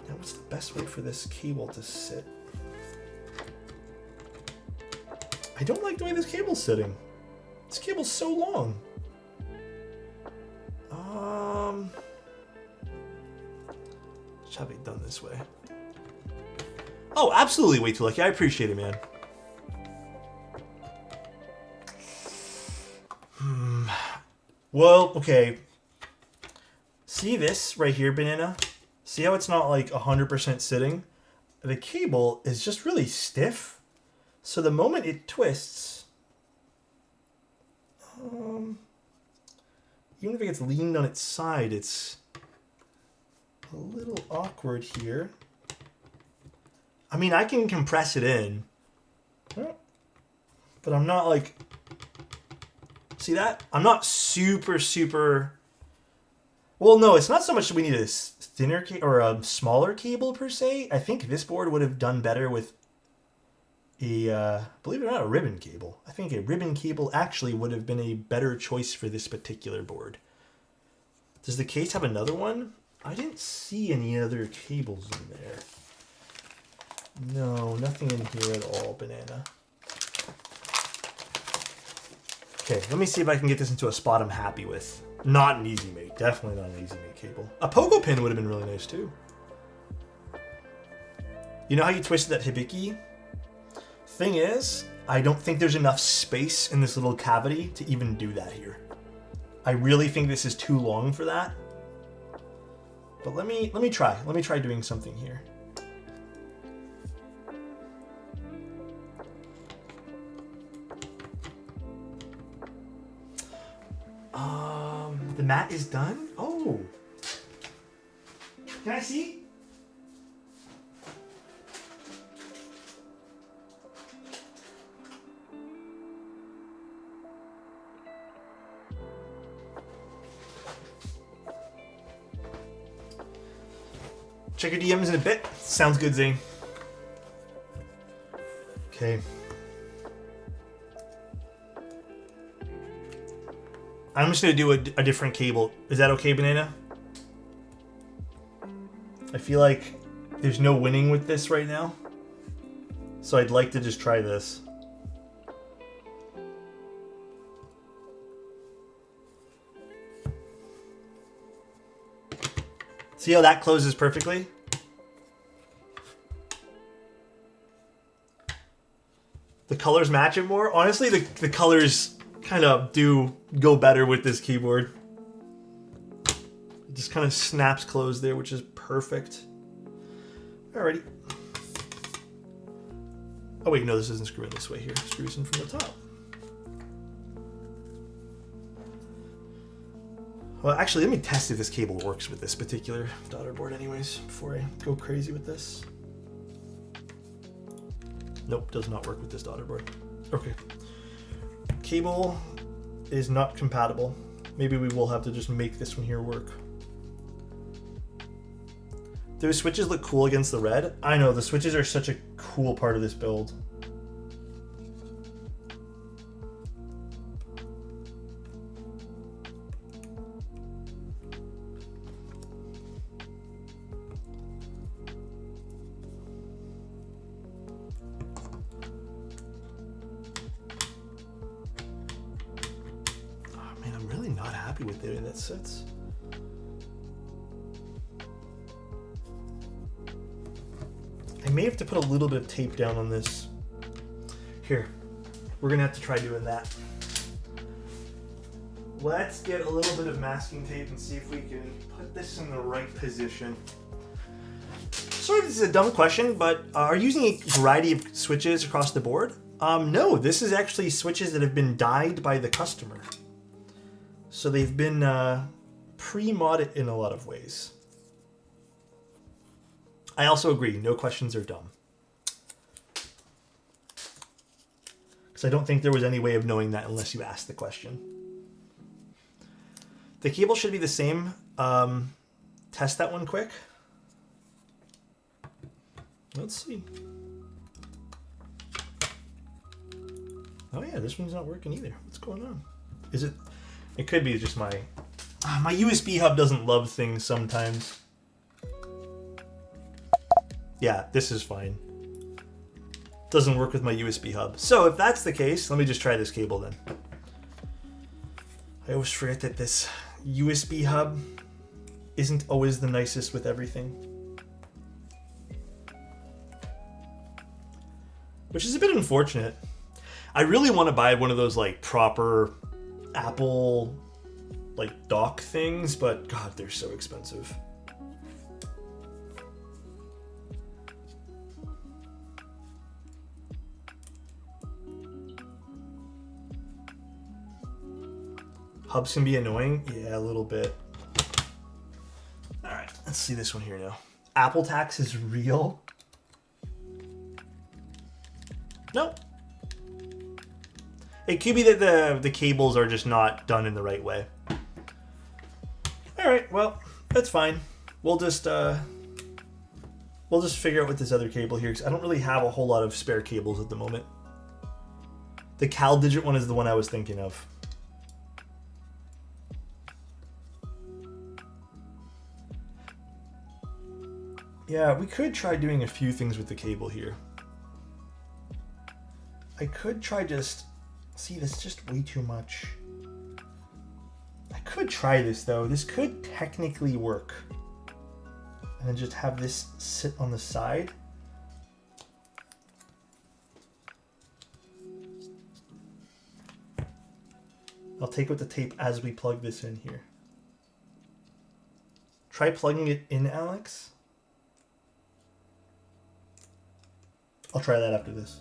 Now, what's the best way for this cable to sit? I don't like the way this cable's sitting. This cable's so long. Let's have it done this way. Oh, absolutely way too lucky. I appreciate it, man. Well, okay. See this right here, Banana? See how it's not like 100% sitting? The cable is just really stiff. So the moment it twists, even if it gets leaned on its side, it's a little awkward here. I mean, I can compress it in, but I'm not like, see that? I'm not super, well, no, it's not so much that we need a thinner or a smaller cable per se. I think this board would have done better with a, believe it or not, a ribbon cable. I think a ribbon cable actually would have been a better choice for this particular board. Does the case have another one? I didn't see any other cables in there. No, nothing in here at all, Banana. Okay, let me see if I can get this into a spot I'm happy with. Not an easy mate. Definitely not an easy mate cable. A pogo pin would have been really nice too. You know how you twisted that hibiki? Thing is, I don't think there's enough space in this little cavity to even do that here. I really think this is too long for that. But let me try. Let me try doing something here. that is done? Oh. Can I see? Check your DMs in a bit. Sounds good, Zane. Okay. I'm just going to do a different cable. Is that okay, Banana? I feel like there's no winning with this right now. So I'd like to just try this. See how that closes perfectly? The colors match it more. Honestly, the colors kind of do go better with this keyboard. It just kind of snaps closed there, which is perfect. Alrighty. Oh wait, no, this isn't screwing this way here. Screws in from the top. Well, actually, let me test if this cable works with this particular daughter board anyways, before I go crazy with this. Nope, does not work with this daughter board. Okay. Cable is not compatible. Maybe we will have to just make this one here work. Those switches look cool against the red. I know, the switches are such a cool part of this build. With the way that sits. I may have to put a little bit of tape down on this. Here, we're gonna have to try doing that. Let's get a little bit of masking tape and see if we can put this in the right position. Sorry, this is a dumb question, but are you using a variety of switches across the board? No, this is actually switches that have been dyed by the customer. So they've been pre-modded in a lot of ways. I also agree, no questions are dumb. Because I don't think there was any way of knowing that unless you asked the question. The cable should be the same. Test that one quick. Let's see. Oh yeah, this one's not working either. What's going on? Is it... It could be just my USB hub doesn't love things sometimes. Yeah, this is fine. Doesn't work with my USB hub. So if that's the case, let me just try this cable then. I always forget that this USB hub isn't always the nicest with everything. Which is a bit unfortunate. I really want to buy one of those like proper Apple like dock things, but God, they're so expensive. Hubs can be annoying. Yeah, a little bit. All right, let's see this one here now. Apple tax is real. Nope. It could be that the cables are just not done in the right way. All right, well, that's fine. We'll just figure out with this other cable here, because I don't really have a whole lot of spare cables at the moment. The CalDigit one is the one I was thinking of. Yeah, we could try doing a few things with the cable here. I could try just... See, this is just way too much. I could try this, though. This could technically work. And then just have this sit on the side. I'll take out the tape as we plug this in here. Try plugging it in, Alex. I'll try that after this.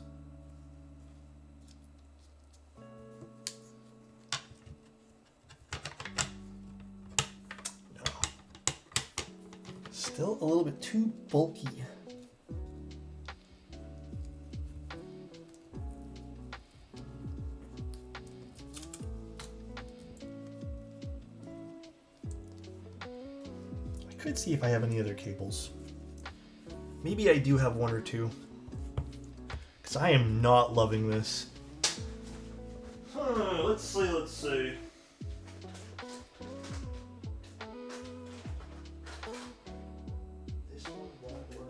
Still a little bit too bulky. I could see if I have any other cables. Maybe I do have one or two. Because I am not loving this. Let's see. This one won't work.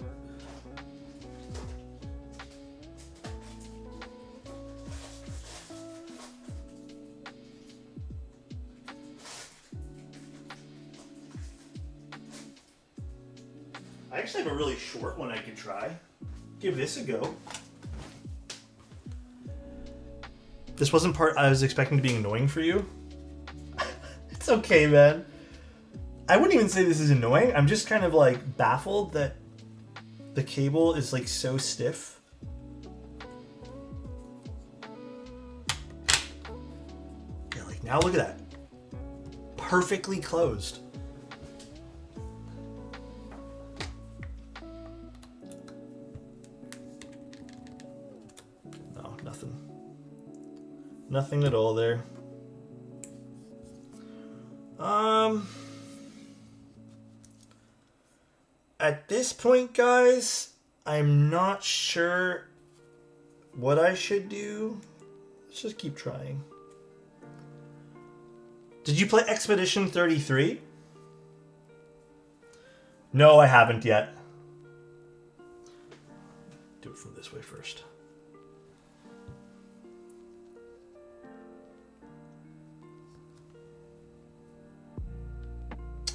I actually have a really short one I could try. Give this a go. This wasn't part I was expecting to be annoying for you. It's okay, man. I wouldn't even say this is annoying. I'm just kind of like baffled that the cable is like so stiff. Yeah, like now look at that. Perfectly closed. No, nothing. Nothing at all there. At this point, guys, I'm not sure what I should do. Let's just keep trying. Did you play Expedition 33? No, I haven't yet. Do it from this way first.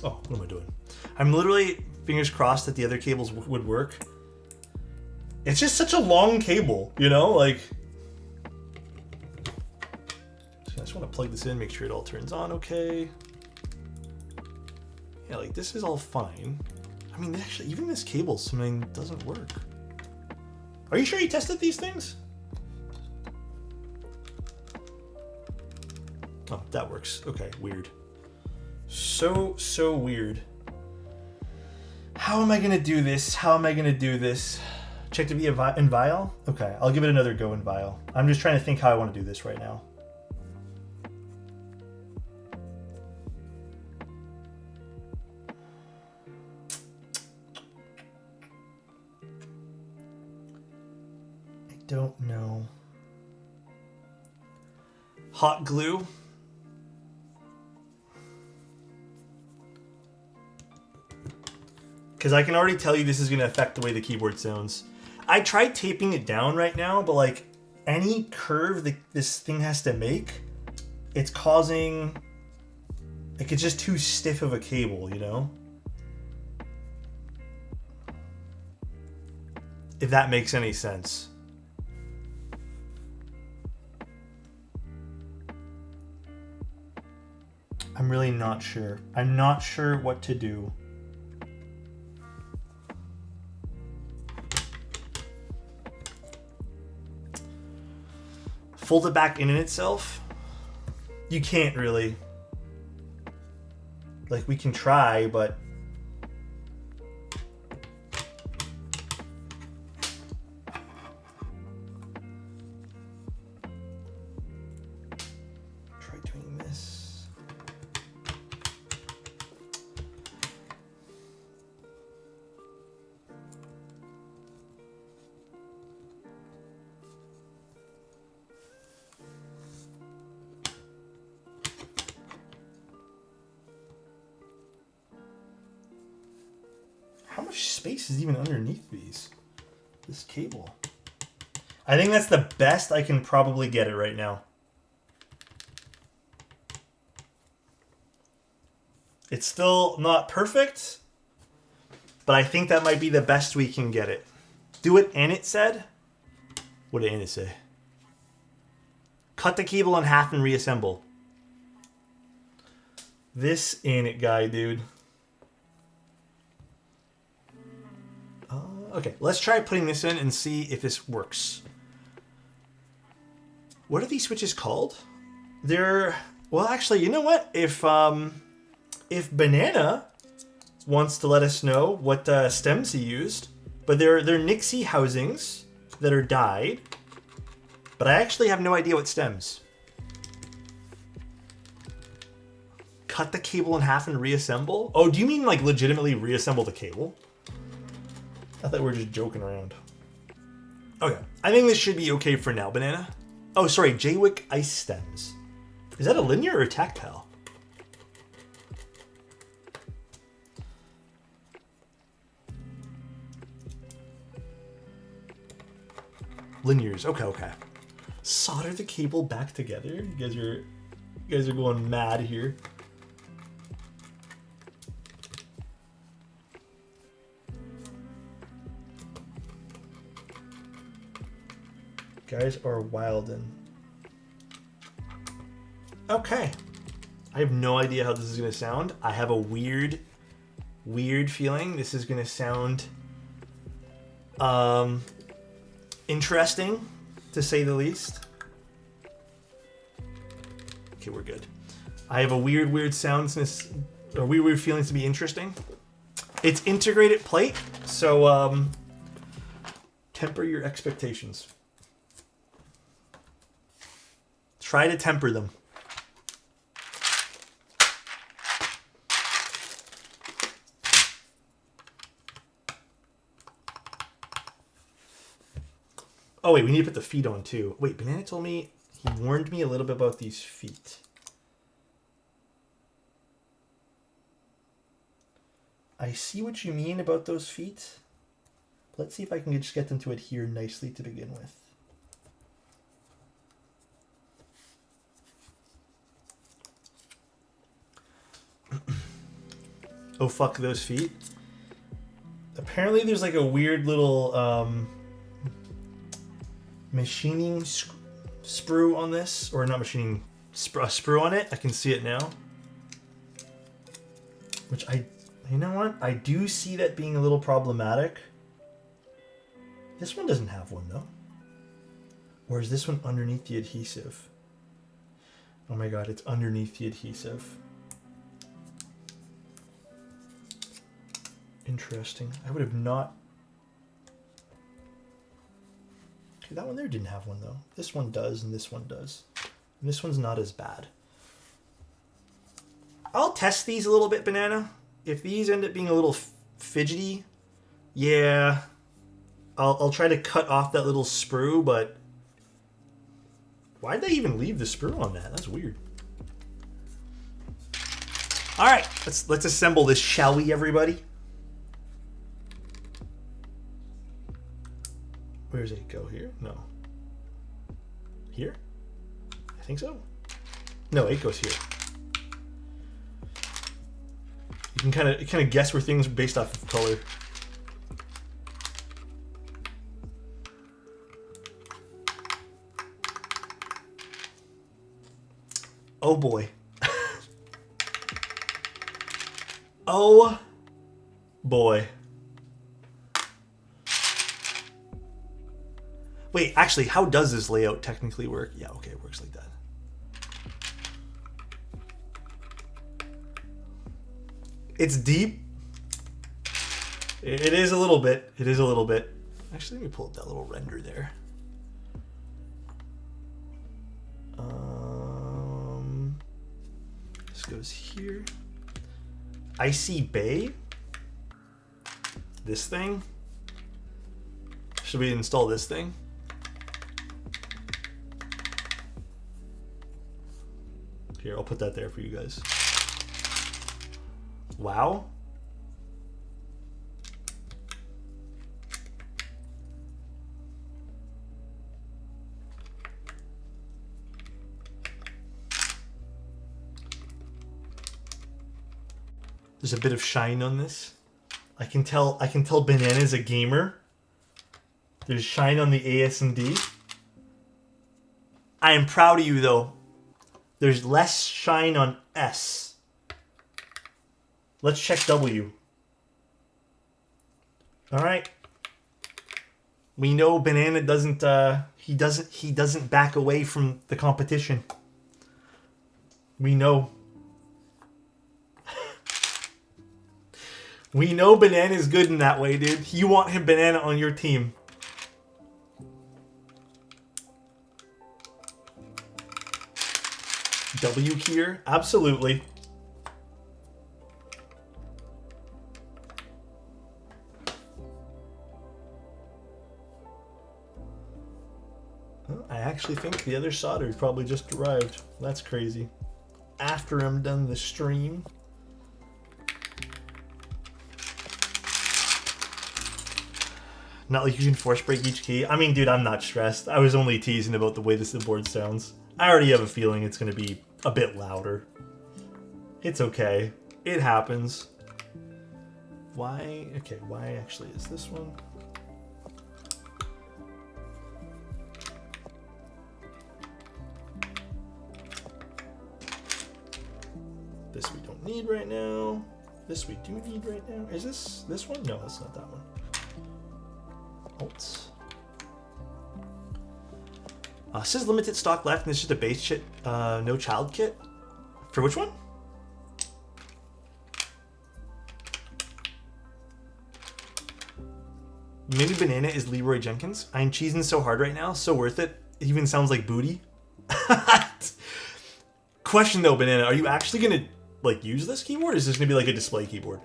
Oh, what am I doing? I'm literally fingers crossed that the other cables would work. It's just such a long cable, you know? Like, so I just want to plug this in, make sure it all turns on okay. Yeah, like this is all fine. I mean, actually, even this cable, something doesn't work. Are you sure you tested these things? Oh, that works. Okay, weird. So weird. How am I gonna do this? Check to be in vial? Okay, I'll give it another go in vial. I'm just trying to think how I want to do this right now. I don't know. Hot glue? Because I can already tell you this is going to affect the way the keyboard sounds. I tried taping it down right now, but like any curve that this thing has to make, it's causing, like it's just too stiff of a cable, you know? If that makes any sense. I'm really not sure. I'm not sure what to do. Fold it back in itself? You can't really. Like, we can try, but... Try doing this. How much space is even underneath this cable? I think that's the best I can probably get it right now. It's still not perfect, but I think that might be the best we can get it. Do what Anit said. What did Anit say? Cut the cable in half and reassemble. This Anit guy, dude. Okay, let's try putting this in and see if this works. What are these switches called? They're... Well, actually, you know what? If Banana wants to let us know what stems he used. But they're Nixie housings that are dyed. But I actually have no idea what stems. Cut the cable in half and reassemble? Oh, do you mean like legitimately reassemble the cable? I thought we were just joking around. Okay, I think this should be okay for now, Banana. Oh, sorry, Jaywick ice stems. Is that a linear or tactile? Linears, okay. Solder the cable back together. You guys are going mad here. Guys are wildin'. Okay. I have no idea how this is gonna sound. I have a weird feeling this is gonna sound interesting, to say the least. Okay, we're good. I have a weird soundsness, or weird feelings to be interesting. It's integrated plate, so temper your expectations. Try to temper them. Oh wait, we need to put the feet on too. Wait, Banana told me, he warned me a little bit about these feet. I see what you mean about those feet. Let's see if I can just get them to adhere nicely to begin with. Oh fuck those feet. Apparently there's like a weird little machining sprue on this, or not machining, sprue on it. I can see it now. Which you know what? I do see that being a little problematic. This one doesn't have one though. Or is this one underneath the adhesive? Oh my god, it's underneath the adhesive. Interesting. I would have not... Okay, that one there didn't have one though. This one does, and this one does. And this one's not as bad. I'll test these a little bit, Banana. If these end up being a little fidgety, yeah, I'll try to cut off that little sprue, but why'd they even leave the sprue on that? That's weird. All right, let's assemble this, shall we, everybody? Where does it go here? No. Here? I think so. No, it goes here. You can kind of guess where things are based off of color. Oh boy. Oh boy. Wait, actually, how does this layout technically work? Yeah, okay, it works like that. It's deep. It is a little bit. It is a little bit. Actually, let me pull up that little render there. This goes here. Icy Bay. This thing. Should we install this thing? Here, I'll put that there for you guys. Wow. There's a bit of shine on this. I can tell Banana's a gamer. There's shine on the AS&D. I am proud of you though. There's less shine on S. Let's check W. All right. We know Banana doesn't he doesn't back away from the competition. We know. We know Banana's good in that way, dude. You want him Banana on your team. W here? Absolutely. I actually think the other solder probably just arrived. That's crazy. After I'm done the stream. Not like you can force break each key. I mean, dude, I'm not stressed. I was only teasing about the way this board sounds. I already have a feeling it's going to be a bit louder. It's okay. It happens. Why? Okay, why actually is this one? This we don't need right now. This we do need right now. Is this one? No, that's not that one. Alts. Says limited stock left, and it's just a base shit, no child kit. For which one? Maybe Banana is Leroy Jenkins. I'm cheesing so hard right now, so worth it. It even sounds like booty. Question though, Banana, are you actually gonna like use this keyboard? Or is this gonna be like a display keyboard?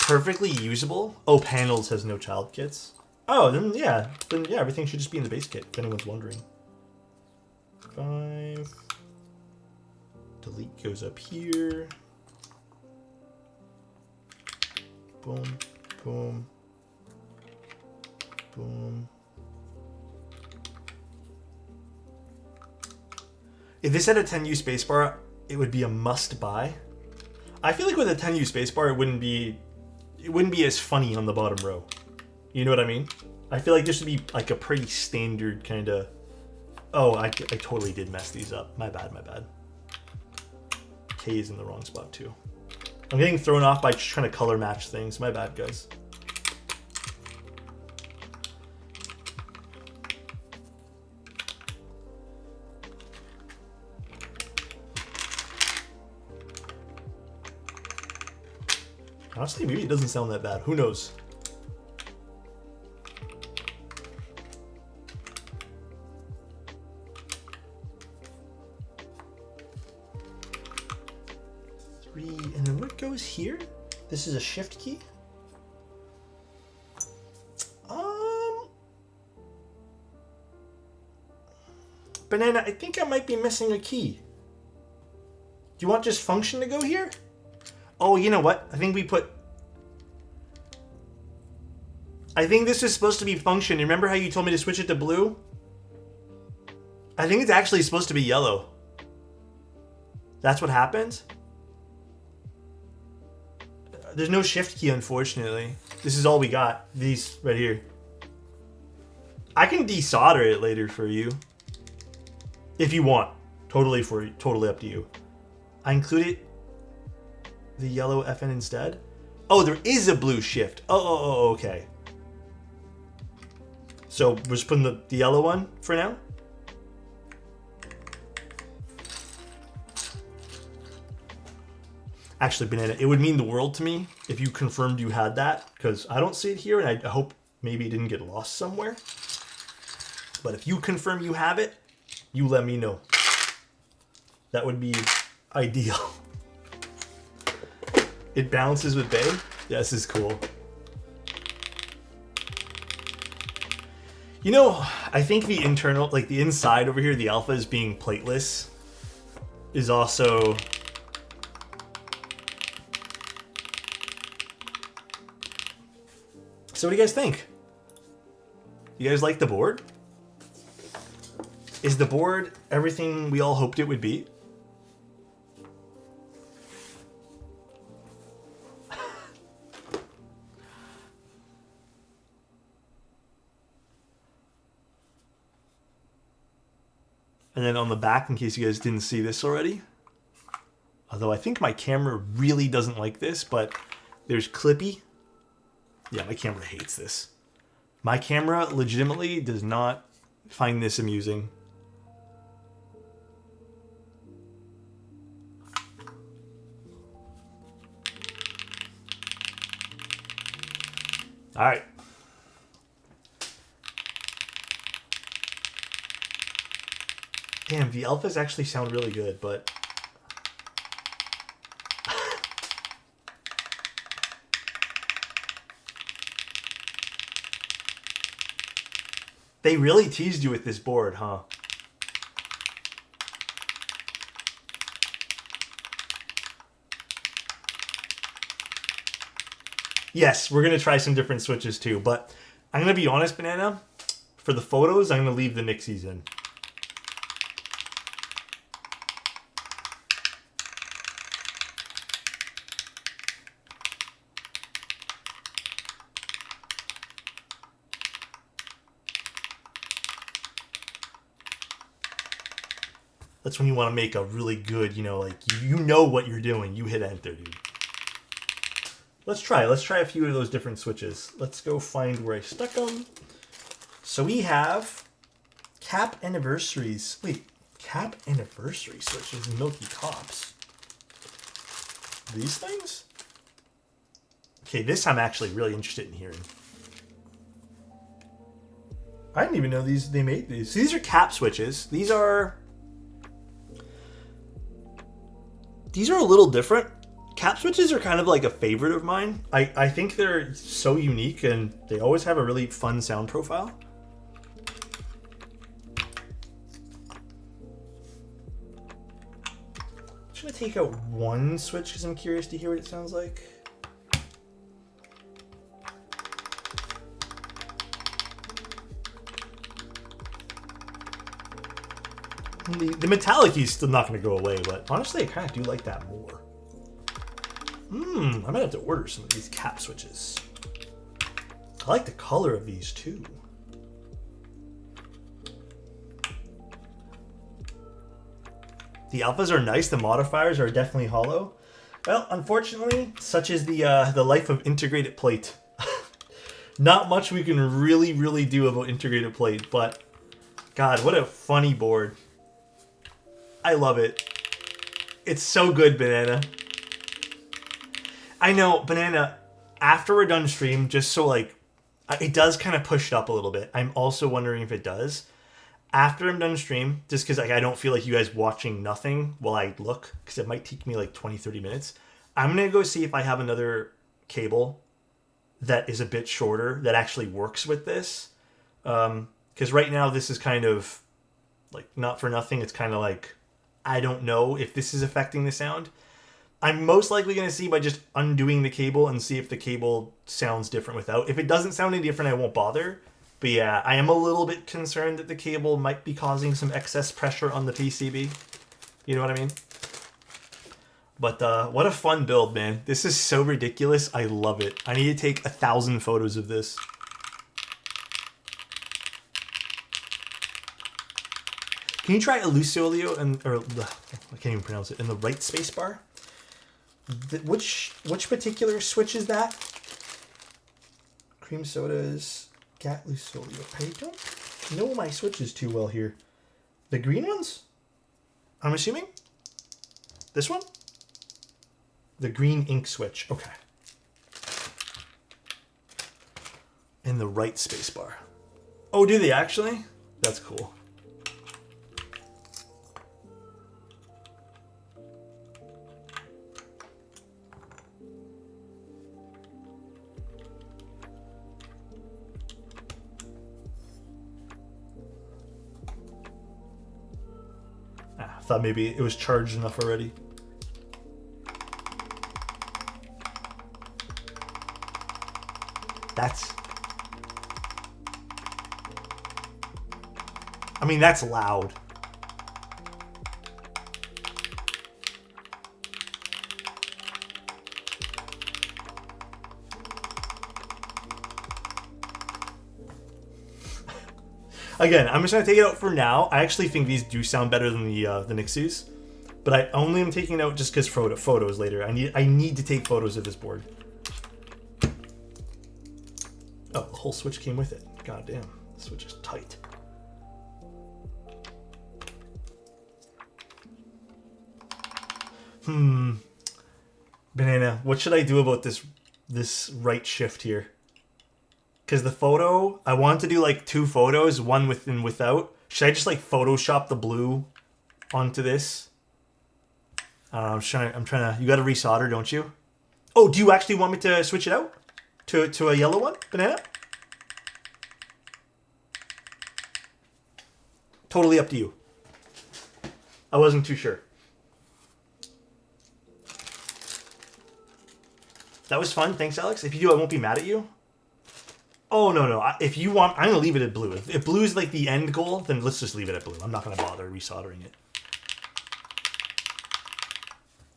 Perfectly usable? Oh, panels has no child kits. Oh, then yeah, everything should just be in the base kit, if anyone's wondering. 5. Delete goes up here. Boom, boom, boom. If this had a 10U spacebar, it would be a must buy. I feel like with a 10U spacebar, it wouldn't be as funny on the bottom row. You know what I mean? I feel like this would be like a pretty standard kind of... Oh, I totally did mess these up. My bad, my bad. K is in the wrong spot too. I'm getting thrown off by just trying to color match things. My bad, guys. Honestly, maybe it doesn't sound that bad. Who knows? And then what goes here? This is a shift key. Banana, I think I might be missing a key. Do you want just function to go here? Oh, you know what? I think this is supposed to be function. Remember how you told me to switch it to blue? I think it's actually supposed to be yellow. That's what happened? There's no shift key, unfortunately. This is all we got. These right here. I can desolder it later for you. If you want. Totally up to you. I included the yellow FN instead. Oh, there is a blue shift. Oh, okay. So we're just putting the yellow one for now? Actually, Banana, it would mean the world to me if you confirmed you had that, because I don't see it here, and I hope maybe it didn't get lost somewhere. But if you confirm you have it, you let me know. That would be ideal. It balances with Bay? Yeah, this is cool. You know, I think the internal, like the inside over here, the alpha is being plateless, is also... So what do you guys think? You guys like the board? Is the board everything we all hoped it would be? And then on the back, in case you guys didn't see this already, Although I think my camera really doesn't like this, but there's Clippy. Yeah, my camera hates this. My camera legitimately does not find this amusing. All right. Damn, the alphas actually sound really good, but... They really teased you with this board, huh? Yes, we're going to try some different switches too, but I'm going to be honest, Banana. For the photos, I'm going to leave the Nixies in. That's when you want to make a really good, like, you know what you're doing. You hit enter, dude. Let's try a few of those different switches. Let's go find where I stuck them. So we have cap anniversaries. Wait, cap anniversary switches, Milky Tops. These things? Okay, this I'm actually really interested in hearing. I didn't even know they made these. So these are cap switches. These are a little different. Cap switches are kind of like a favorite of mine. I think they're so unique and they always have a really fun sound profile. I'm just gonna take out one switch because I'm curious to hear what it sounds like. The metallic is still not going to go away, but honestly, I kind of do like that more. I might have to order some of these cap switches. I like the color of these too. The alphas are nice. The modifiers are definitely hollow. Well, unfortunately, such is the life of integrated plate. Not much we can really do about integrated plate, but God, what a funny board. I love it. It's so good, Banana. I know, Banana, after we're done stream, just so like, it does kind of push it up a little bit. I'm also wondering if it does. After I'm done stream, just because like, I don't feel like you guys watching nothing while I look, because it might take me like 20-30 minutes. I'm going to go see if I have another cable that is a bit shorter that actually works with this. Because right now this is kind of like not for nothing. It's kind of like, I don't know if this is affecting the sound. I'm most likely going to see by just undoing the cable and see if the cable sounds different without. If it doesn't sound any different, I won't bother. But yeah, I am a little bit concerned that the cable might be causing some excess pressure on the PCB. You know what I mean? But what a fun build, man. This is so ridiculous. I love it. I need to take 1,000 photos of this. Can you try Elusolio I can't even pronounce it, in the right spacebar? Which particular switch is that? Cream sodas, Gat Lusolio. I don't know my switches too well here. The green ones? I'm assuming? This one? The green ink switch. Okay. In the right spacebar. Oh, do they actually? That's cool. I thought maybe it was charged enough already. I mean, that's loud. Again, I'm just going to take it out for now. I actually think these do sound better than the Nixies. But I only am taking out just because photos later. I need to take photos of this board. Oh, the whole Switch came with it. God damn, the Switch is tight. Banana, what should I do about this right shift here? Because the photo, I want to do like 2 photos, one with and without. Should I just like Photoshop the blue onto this? I'm trying to. You got to resolder, don't you? Oh, do you actually want me to switch it out to a yellow one, Banana? Totally up to you. I wasn't too sure. That was fun. Thanks, Alex. If you do, I won't be mad at you. Oh, no. If you want, I'm going to leave it at blue. If blue is like the end goal, then let's just leave it at blue. I'm not going to bother resoldering it.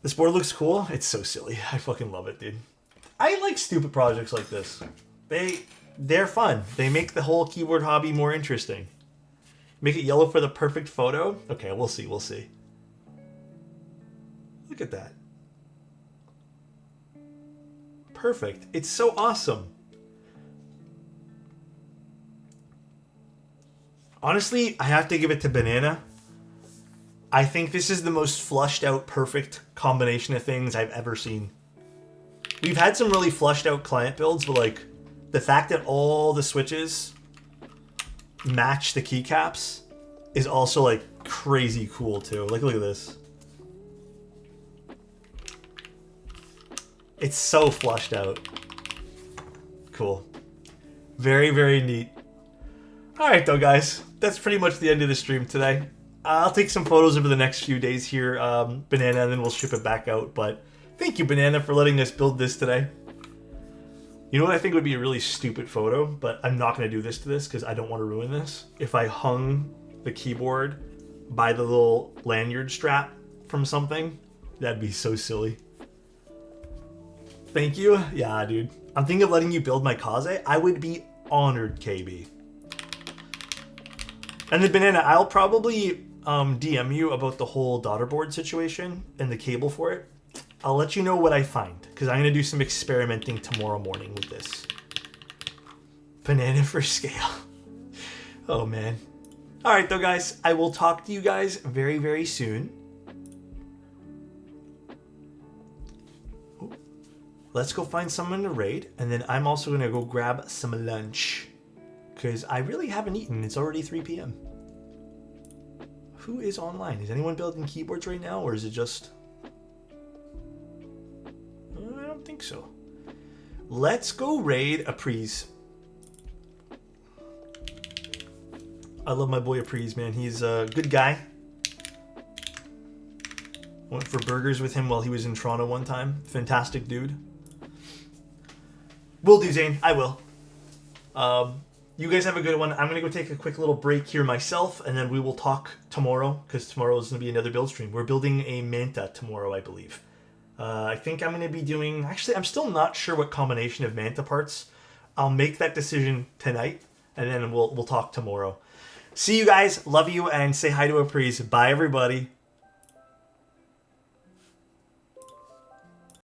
This board looks cool. It's so silly. I fucking love it, dude. I like stupid projects like this. They're fun. They make the whole keyboard hobby more interesting. Make it yellow for the perfect photo? Okay, we'll see. Look at that. Perfect. It's so awesome. Honestly, I have to give it to Banana. I think this is the most flushed out, perfect combination of things I've ever seen. We've had some really flushed out client builds, but like the fact that all the switches match the keycaps is also like crazy cool too. Like, look at this. It's so flushed out. Cool. Very, very neat. Alright though, guys. That's pretty much the end of the stream today. I'll take some photos over the next few days here, Banana, and then we'll ship it back out. But thank you, Banana, for letting us build this today. You know what I think would be a really stupid photo, but I'm not going to do this to this because I don't want to ruin this. If I hung the keyboard by the little lanyard strap from something, that'd be so silly. Thank you. Yeah, dude. I'm thinking of letting you build my Kaze. I would be honored, KB. And then Banana, I'll probably DM you about the whole daughter board situation and the cable for it. I'll let you know what I find, because I'm going to do some experimenting tomorrow morning with this. Banana for scale. Oh, man. Alright, though, guys. I will talk to you guys very, very soon. Ooh. Let's go find someone to raid, and then I'm also going to go grab some lunch, because I really haven't eaten. It's already 3 p.m. Who is online? Is anyone building keyboards right now, or is it just... I don't think so. Let's go raid Apries. I love my boy Apries, man. He's a good guy. Went for burgers with him while he was in Toronto one time. Fantastic dude. Will do, Zane. I will. You guys have a good one. I'm going to go take a quick little break here myself, and then we will talk tomorrow, because tomorrow is going to be another build stream. We're building a Manta tomorrow, I believe. I think I'm going to be doing... Actually, I'm still not sure what combination of Manta parts. I'll make that decision tonight, and then we'll talk tomorrow. See you guys. Love you, and say hi to Apries. Bye, everybody.